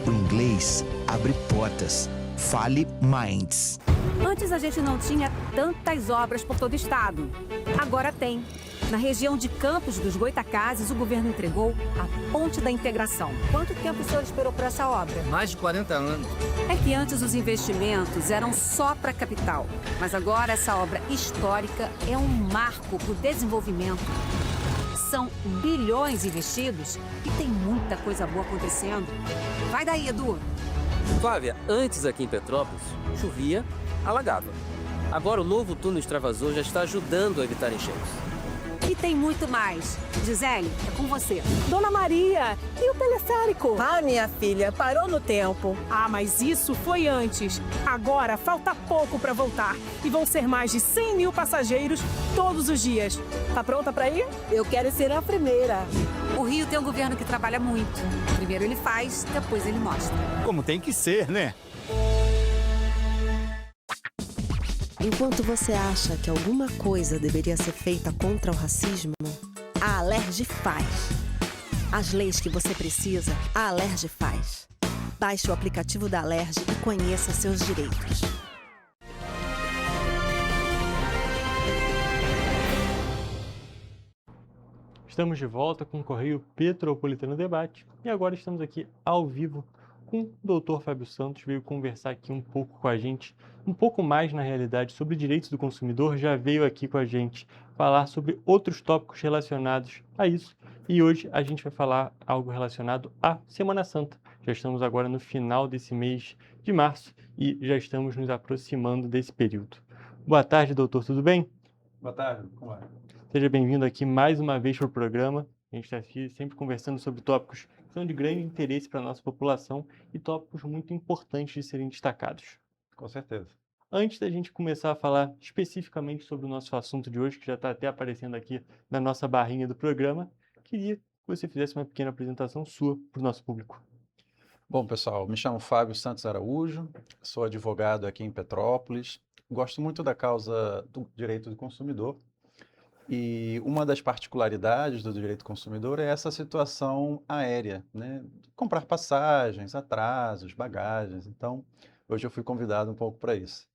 O inglês abre portas. Fale Minds. Antes a gente não tinha tantas obras por todo o estado. Agora tem. Na região de Campos dos Goitacazes, o governo entregou a Ponte da Integração. Quanto tempo o senhor esperou por essa obra? Mais de 40 anos. É que antes os investimentos eram só para a capital. Mas agora essa obra histórica é um marco para o desenvolvimento. São bilhões investidos e tem muita coisa boa acontecendo. Vai daí, Edu. Flávia, antes aqui em Petrópolis, chovia, alagava. Agora o novo túnel extravasor já está ajudando a evitar enchentes. E tem muito mais. Gisele, é com você. Dona Maria, e o teleférico? Ah, minha filha, parou no tempo. Ah, mas isso foi antes. Agora falta pouco para voltar. E vão ser mais de 100 mil passageiros todos os dias. Tá pronta para ir? Eu quero ser a primeira. O Rio tem um governo que trabalha muito. Primeiro ele faz, depois ele mostra. Como tem que ser, né? Enquanto você acha que alguma coisa deveria ser feita contra o racismo, a Alerj faz. As leis que você precisa, a Alerj faz. Baixe o aplicativo da Alerj e conheça seus direitos. Estamos de volta com o Correio Petropolitano Debate e agora estamos aqui ao vivo com o Dr. Fábio Santos, veio conversar aqui um pouco com a gente, um pouco mais na realidade sobre direitos do consumidor, já veio aqui com a gente falar sobre outros tópicos relacionados a isso e hoje a gente vai falar algo relacionado à Semana Santa. Já estamos agora no final desse mês de março e já estamos nos aproximando desse período. Boa tarde, doutor, tudo bem? Boa tarde, como vai? Seja bem-vindo aqui mais uma vez para o programa. A gente está aqui sempre conversando sobre tópicos que são de grande interesse para a nossa população e tópicos muito importantes de serem destacados. Com certeza. Antes da gente começar a falar especificamente sobre o nosso assunto de hoje, que já está até aparecendo aqui na nossa barrinha do programa, queria que você fizesse uma pequena apresentação sua para o nosso público. Bom, pessoal, me chamo Fábio Santos Araújo, sou advogado aqui em Petrópolis, gosto muito da causa do direito do consumidor. E uma das particularidades do direito do consumidor é essa situação aérea, né? Comprar passagens, atrasos, bagagens. Então, hoje eu fui convidado um pouco para isso.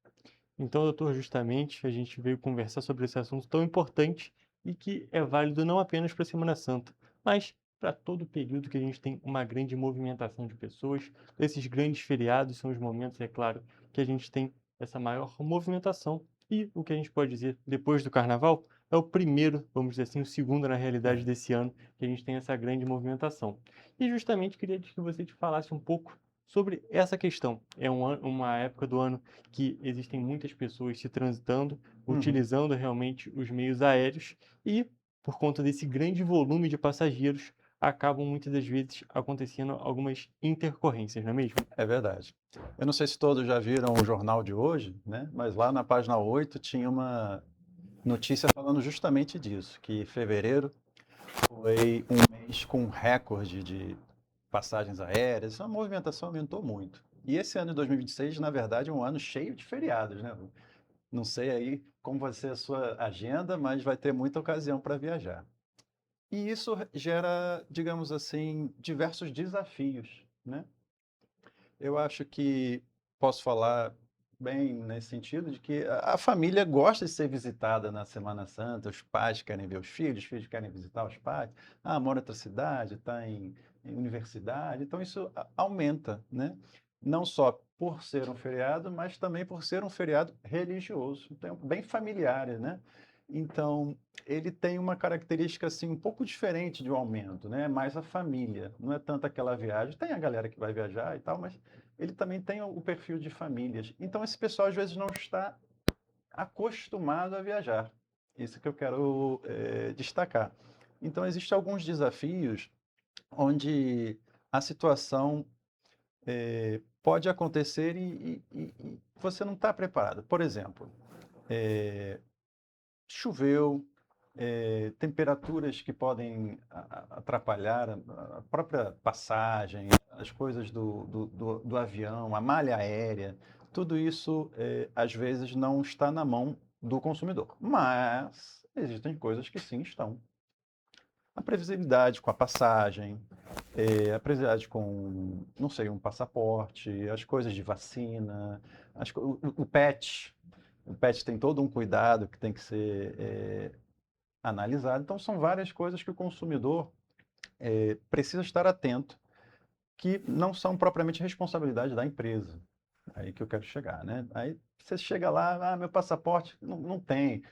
Então, doutor, justamente a gente veio conversar sobre esse assunto tão importante e que é válido não apenas para a Semana Santa, mas para todo o período que a gente tem uma grande movimentação de pessoas. Esses grandes feriados são os momentos, é claro, que a gente tem essa maior movimentação. E o que a gente pode dizer depois do Carnaval é o primeiro, vamos dizer assim, o segundo na realidade desse ano, que a gente tem essa grande movimentação. E justamente queria que você te falasse um pouco sobre essa questão. É uma época do ano que existem muitas pessoas se transitando, utilizando realmente os meios aéreos e, por conta desse grande volume de passageiros, acabam muitas das vezes acontecendo algumas intercorrências, não é mesmo? É verdade. Eu não sei se todos já viram o jornal de hoje, né? Mas lá na página 8 tinha uma notícia falando justamente disso, que fevereiro foi um mês com recorde de passagens aéreas, a movimentação aumentou muito. E esse ano de 2026, na verdade, é um ano cheio de feriados, né? Não sei aí como vai ser a sua agenda, mas vai ter muita ocasião para viajar. E isso gera, digamos assim, diversos desafios, né? Eu acho que posso falar bem nesse sentido de que a família gosta de ser visitada na Semana Santa, os pais querem ver os filhos querem visitar os pais. Ah, mora em outra cidade, está em universidade, então isso aumenta, né? Não só por ser um feriado, mas também por ser um feriado religioso, então bem familiar, né? Então, ele tem uma característica assim um pouco diferente de um aumento, né? É mais a família, não é tanto aquela viagem. Tem a galera que vai viajar e tal, mas ele também tem o perfil de famílias. Então, esse pessoal às vezes não está acostumado a viajar. Isso que eu quero destacar. Então, existem alguns desafios onde a situação pode acontecer e você não está preparado. Por exemplo, choveu, temperaturas que podem atrapalhar a própria passagem, as coisas do avião, a malha aérea, tudo isso às vezes não está na mão do consumidor, mas existem coisas que sim estão. A previsibilidade com a passagem, a previsibilidade com, não sei, um passaporte, as coisas de vacina, o PET. O PET tem todo um cuidado que tem que ser analisado. Então, são várias coisas que o consumidor precisa estar atento, que não são propriamente responsabilidade da empresa. Aí que eu quero chegar, né? Aí você chega lá, meu passaporte não tem,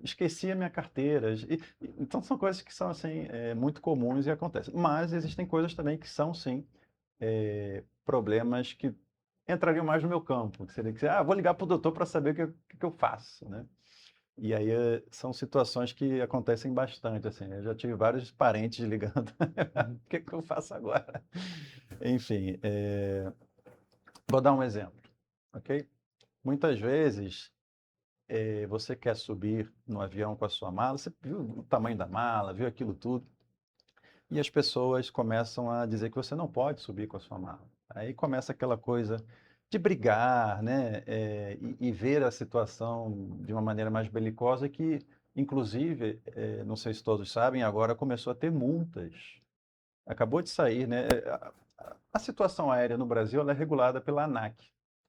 esqueci a minha carteira. Então, são coisas que são assim, muito comuns e acontecem. Mas existem coisas também que são, sim, problemas que entrariam mais no meu campo, que seria que vou ligar para o doutor para saber o que eu faço, né? E aí são situações que acontecem bastante, assim. Eu já tive vários parentes ligando, o que eu faço agora? Enfim, vou dar um exemplo, ok? Muitas vezes você quer subir no avião com a sua mala, você viu o tamanho da mala, viu aquilo tudo, e as pessoas começam a dizer que você não pode subir com a sua mala. Aí começa aquela coisa de brigar, né? E ver a situação de uma maneira mais belicosa que, inclusive, não sei se todos sabem, agora começou a ter multas. Acabou de sair, né? A situação aérea no Brasil ela é regulada pela ANAC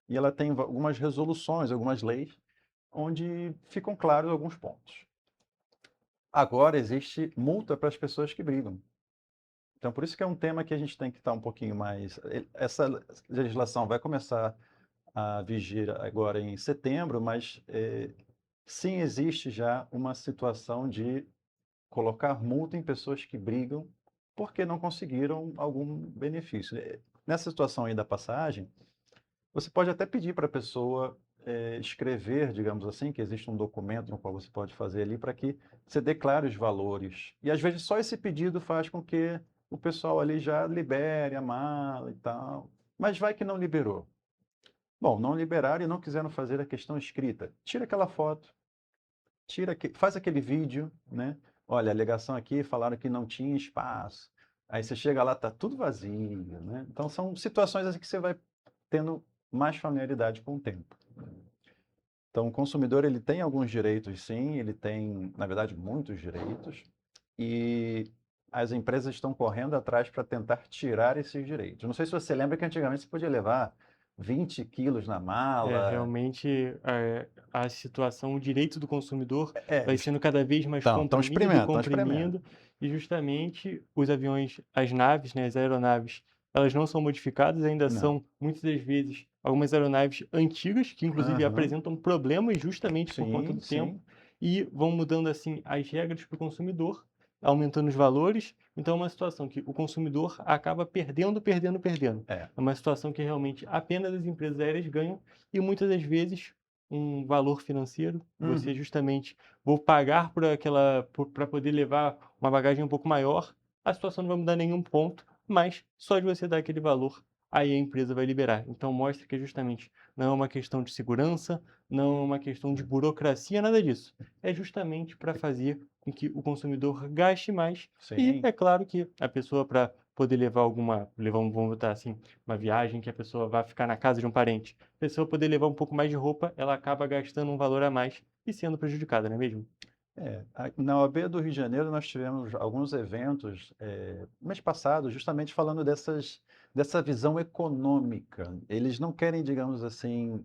e ela tem algumas resoluções, algumas leis, onde ficam claros alguns pontos. Agora existe multa para as pessoas que brigam. Então, por isso que é um tema que a gente tem que estar um pouquinho mais... Essa legislação vai começar a vigir agora em setembro, mas sim existe já uma situação de colocar multa em pessoas que brigam porque não conseguiram algum benefício. Nessa situação aí da passagem, você pode até pedir para a pessoa escrever, digamos assim, que existe um documento no qual você pode fazer ali para que você declare os valores. E às vezes só esse pedido faz com que o pessoal ali já libere a mala e tal. Mas vai que não liberou. Bom, não liberaram e não quiseram fazer a questão escrita. Tira aquela foto, faz aquele vídeo, né? Olha, a alegação aqui, falaram que não tinha espaço. Aí você chega lá, tá tudo vazio, né? Então são situações assim que você vai tendo mais familiaridade com o tempo. Então o consumidor ele tem alguns direitos, sim, ele tem, na verdade, muitos direitos. E as empresas estão correndo atrás para tentar tirar esses direitos. Não sei se você lembra que antigamente você podia levar 20 quilos na mala. Realmente a situação, o direito do consumidor vai sendo cada vez mais comprimindo, e justamente os aviões, as naves, né, as aeronaves, elas não são modificadas, ainda são, muitas das vezes, algumas aeronaves antigas, que inclusive apresentam problemas justamente por conta do tempo, e vão mudando assim as regras para o consumidor, aumentando os valores. Então é uma situação que o consumidor acaba perdendo. É uma situação que realmente apenas as empresas aéreas ganham e muitas das vezes um valor financeiro. Você justamente vou pagar para poder levar uma bagagem um pouco maior. A situação não vai mudar nenhum ponto, mas só de você dar aquele valor, aí a empresa vai liberar. Então mostra que justamente não é uma questão de segurança, não é uma questão de burocracia, nada disso. É justamente para fazer com que o consumidor gaste mais. E é claro que a pessoa, para poder levar vamos botar assim, uma viagem que a pessoa vai ficar na casa de um parente. A pessoa poder levar um pouco mais de roupa, ela acaba gastando um valor a mais e sendo prejudicada, não é mesmo? Na OAB do Rio de Janeiro nós tivemos alguns eventos mês passado, justamente falando dessa visão econômica. Eles não querem, digamos assim,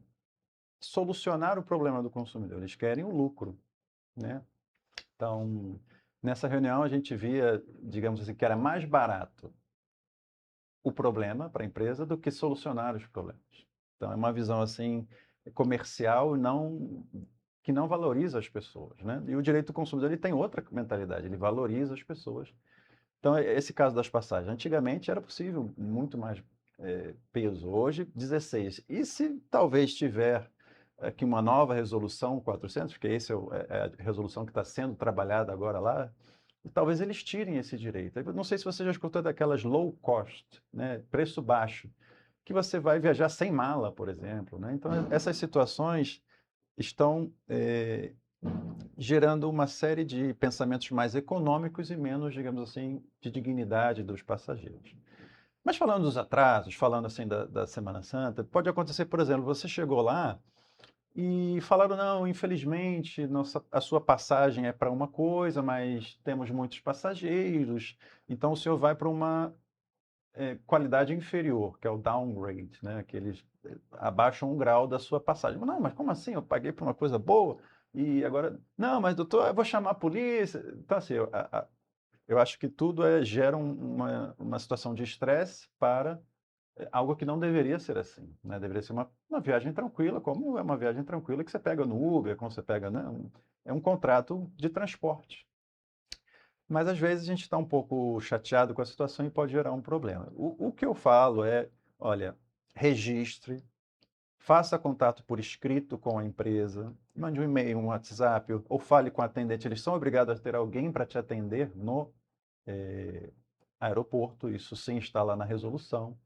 solucionar o problema do consumidor, eles querem o lucro, né? Então, nessa reunião a gente via, digamos assim, que era mais barato o problema para a empresa do que solucionar os problemas. Então, é uma visão assim comercial que não valoriza as pessoas, né? E o direito do consumidor ele tem outra mentalidade, ele valoriza as pessoas. Então, esse caso das passagens, antigamente era possível muito mais peso, hoje 16. E se talvez tiver aqui uma nova resolução 400, porque essa é a resolução que está sendo trabalhada agora lá, e talvez eles tirem esse direito. Eu não sei se você já escutou daquelas low cost, né, preço baixo, que você vai viajar sem mala, por exemplo, né? Então, essas situações estão gerando uma série de pensamentos mais econômicos e menos, digamos assim, de dignidade dos passageiros. Mas falando dos atrasos, falando assim da Semana Santa, pode acontecer, por exemplo, você chegou lá e falaram, não, infelizmente, a sua passagem é para uma coisa, mas temos muitos passageiros, então o senhor vai para uma qualidade inferior, que é o downgrade, né? Que eles abaixam um grau da sua passagem. Não, mas como assim? Eu paguei por uma coisa boa e agora... Não, mas doutor, eu vou chamar a polícia. Então, assim, eu acho que tudo gera uma situação de estresse para algo que não deveria ser assim, né? Deveria ser uma viagem tranquila, como é uma viagem tranquila que você pega no Uber, como você pega, né? É um contrato de transporte. Mas às vezes a gente está um pouco chateado com a situação e pode gerar um problema. O que eu falo é, olha, registre, faça contato por escrito com a empresa, mande um e-mail, um WhatsApp, ou fale com o atendente. Eles são obrigados a ter alguém para te atender no aeroporto, isso sim está lá na resolução.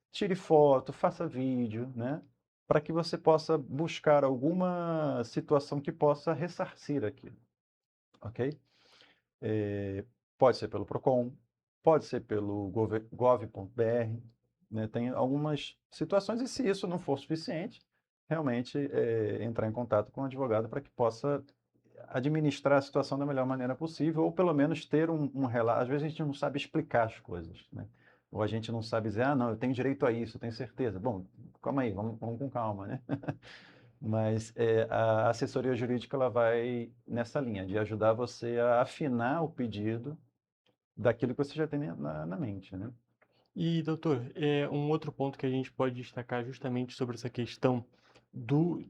Tire foto, faça vídeo, né? Para que você possa buscar alguma situação que possa ressarcir aquilo, ok? Pode ser pelo Procon, pode ser pelo gov.br, né? Tem algumas situações e se isso não for suficiente, realmente entrar em contato com o advogado para que possa administrar a situação da melhor maneira possível ou pelo menos ter um relato. Às vezes a gente não sabe explicar as coisas, né? Ou a gente não sabe dizer, não, eu tenho direito a isso, eu tenho certeza. Bom, calma aí, vamos com calma, né? Mas a assessoria jurídica ela vai nessa linha, de ajudar você a afinar o pedido daquilo que você já tem na mente, né? E, doutor, um outro ponto que a gente pode destacar justamente sobre essa questão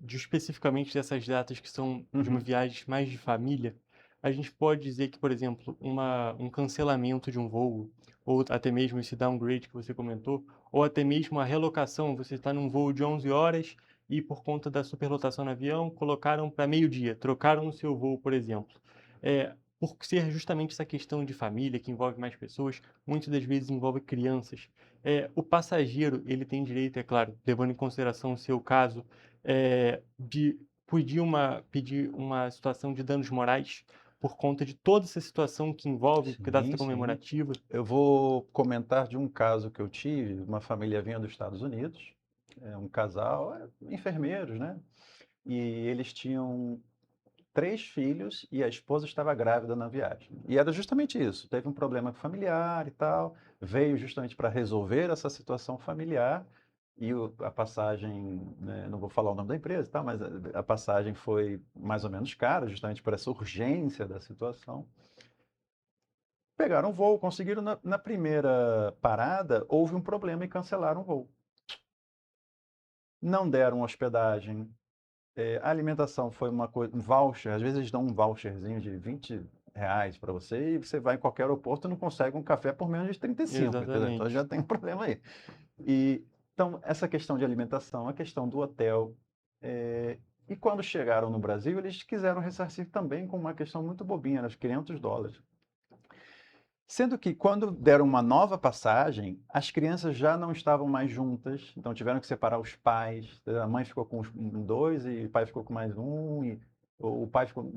especificamente dessas datas que são de uma viagem mais de família, a gente pode dizer que, por exemplo, um cancelamento de um voo, ou até mesmo esse downgrade que você comentou, ou até mesmo a relocação, você está num voo de 11 horas e por conta da superlotação no avião, colocaram para meio-dia, trocaram o seu voo, por exemplo. Por ser justamente essa questão de família, que envolve mais pessoas, muitas das vezes envolve crianças. O passageiro, ele tem direito, é claro, levando em consideração o seu caso, de pedir uma situação de danos morais por conta de toda essa situação que envolve a data comemorativa. Eu vou comentar de um caso que eu tive, uma família vinha dos Estados Unidos, um casal, enfermeiros, né? E eles tinham 3 filhos e a esposa estava grávida na viagem. E era justamente isso, teve um problema familiar e tal, veio justamente para resolver essa situação familiar e a passagem, né, não vou falar o nome da empresa, tá, mas a passagem foi mais ou menos cara, justamente por essa urgência da situação. Pegaram o voo, conseguiram na primeira parada, houve um problema e cancelaram o voo. Não deram hospedagem. A alimentação foi uma coisa, um voucher, às vezes eles dão um voucherzinho de R$20 para você e você vai em qualquer aeroporto e não consegue um café por menos de 35, entendeu? Então já tem um problema aí. Então, essa questão de alimentação, a questão do hotel, e quando chegaram no Brasil, eles quiseram ressarcir também com uma questão muito bobinha, era os $500. Sendo que quando deram uma nova passagem, as crianças já não estavam mais juntas, então tiveram que separar os pais. A mãe ficou com 2 e o pai ficou com mais 1. o pai ficou...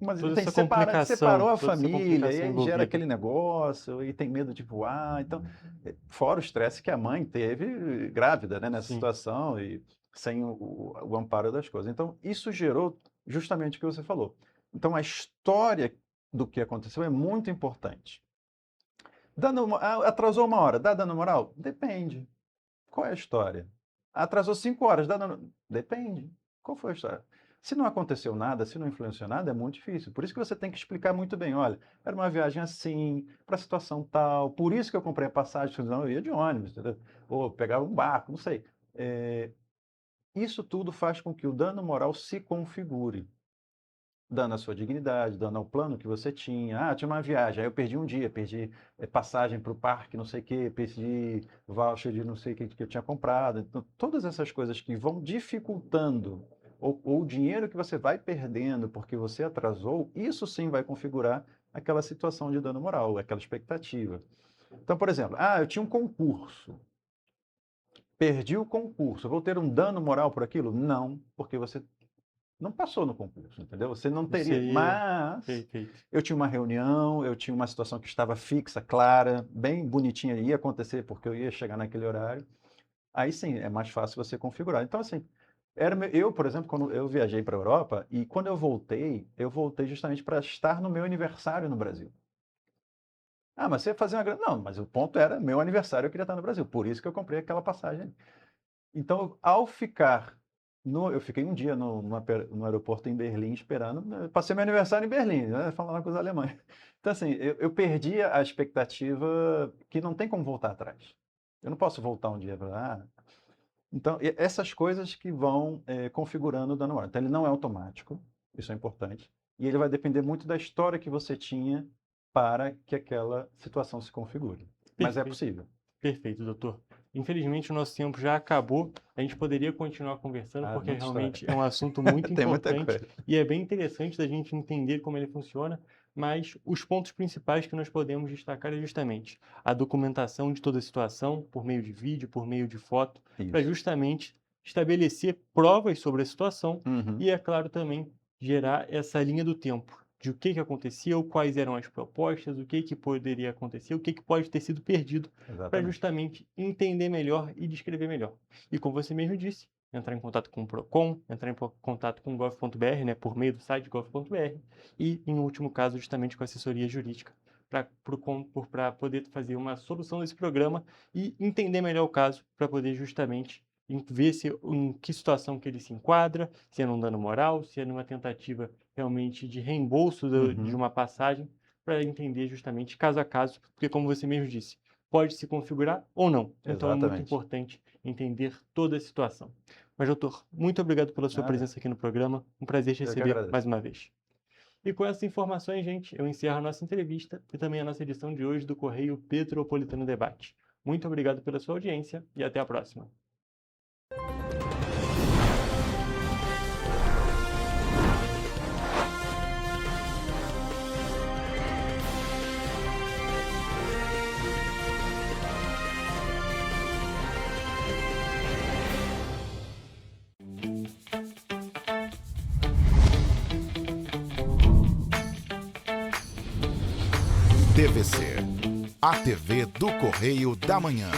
Mas Toda tem essa separou a toda essa família, e complicação aí envolvida. gera aquele negócio, e tem medo de voar. Então, fora o estresse que a mãe teve grávida, né, nessa situação, e sem o amparo das coisas. Então, isso gerou justamente o que você falou. Então, a história do que aconteceu é muito importante. Atrasou 1 hora, dá dano moral? Depende. Qual é a história? Atrasou 5 horas, dá dano... Depende. Qual foi a história? Se não aconteceu nada, se não influenciou nada, é muito difícil. Por isso que você tem que explicar muito bem. Olha, era uma viagem assim, para a situação tal, por isso que eu comprei a passagem, senão eu ia de ônibus, entendeu? Ou pegava um barco, não sei. Isso tudo faz com que o dano moral se configure. Dano à sua dignidade, dano ao plano que você tinha. Tinha uma viagem, aí eu perdi um dia, perdi passagem para o parque, não sei o quê, perdi voucher de não sei o que eu tinha comprado. Então, todas essas coisas que vão dificultando ou o dinheiro que você vai perdendo porque você atrasou, isso sim vai configurar aquela situação de dano moral, aquela expectativa. Então, por exemplo, eu tinha um concurso, perdi o concurso, vou ter um dano moral por aquilo? Não, porque você não passou no concurso, entendeu? Você não teria, mas eu tinha uma reunião, eu tinha uma situação que estava fixa, clara, bem bonitinha, ia acontecer porque eu ia chegar naquele horário, aí sim, é mais fácil você configurar. Então, assim, eu, por exemplo, quando eu viajei para a Europa, e quando eu voltei justamente para estar no meu aniversário no Brasil. Mas você ia fazer uma grande... Não, mas o ponto era, meu aniversário eu queria estar no Brasil, por isso que eu comprei aquela passagem. Então, ao ficar... Eu fiquei um dia no aeroporto em Berlim esperando, passei meu aniversário em Berlim, né, falando com os alemães. Então, assim, eu perdi a expectativa que não tem como voltar atrás. Eu não posso voltar um dia para... Então, essas coisas que vão configurando o dano moral. Então, ele não é automático, isso é importante, e ele vai depender muito da história que você tinha para que aquela situação se configure. Mas é possível. Perfeito, doutor. Infelizmente, o nosso tempo já acabou. A gente poderia continuar conversando, porque realmente é um assunto muito importante e é bem interessante da gente entender como ele funciona, mas os pontos principais que nós podemos destacar é justamente a documentação de toda a situação, por meio de vídeo, por meio de foto, para justamente estabelecer provas sobre a situação e, é claro, também gerar essa linha do tempo de o que aconteceu, quais eram as propostas, o que poderia acontecer, o que pode ter sido perdido, para justamente entender melhor e descrever melhor. E como você mesmo disse, entrar em contato com o PROCON, entrar em contato com o gov.br, né, por meio do site gov.br, e, em último caso, justamente com a assessoria jurídica, para poder fazer uma solução desse programa e entender melhor o caso, para poder justamente ver em que situação que ele se enquadra, se é num dano moral, se é numa tentativa realmente de reembolso de uma passagem, para entender justamente caso a caso, porque como você mesmo disse, pode se configurar ou não. Então é muito importante entender toda a situação. Mas, doutor, muito obrigado pela sua presença aqui no programa, um prazer te receber mais uma vez. E com essas informações, gente, eu encerro a nossa entrevista e também a nossa edição de hoje do Correio Petropolitano Debate. Muito obrigado pela sua audiência e até a próxima. TVC, a TV do Correio da Manhã.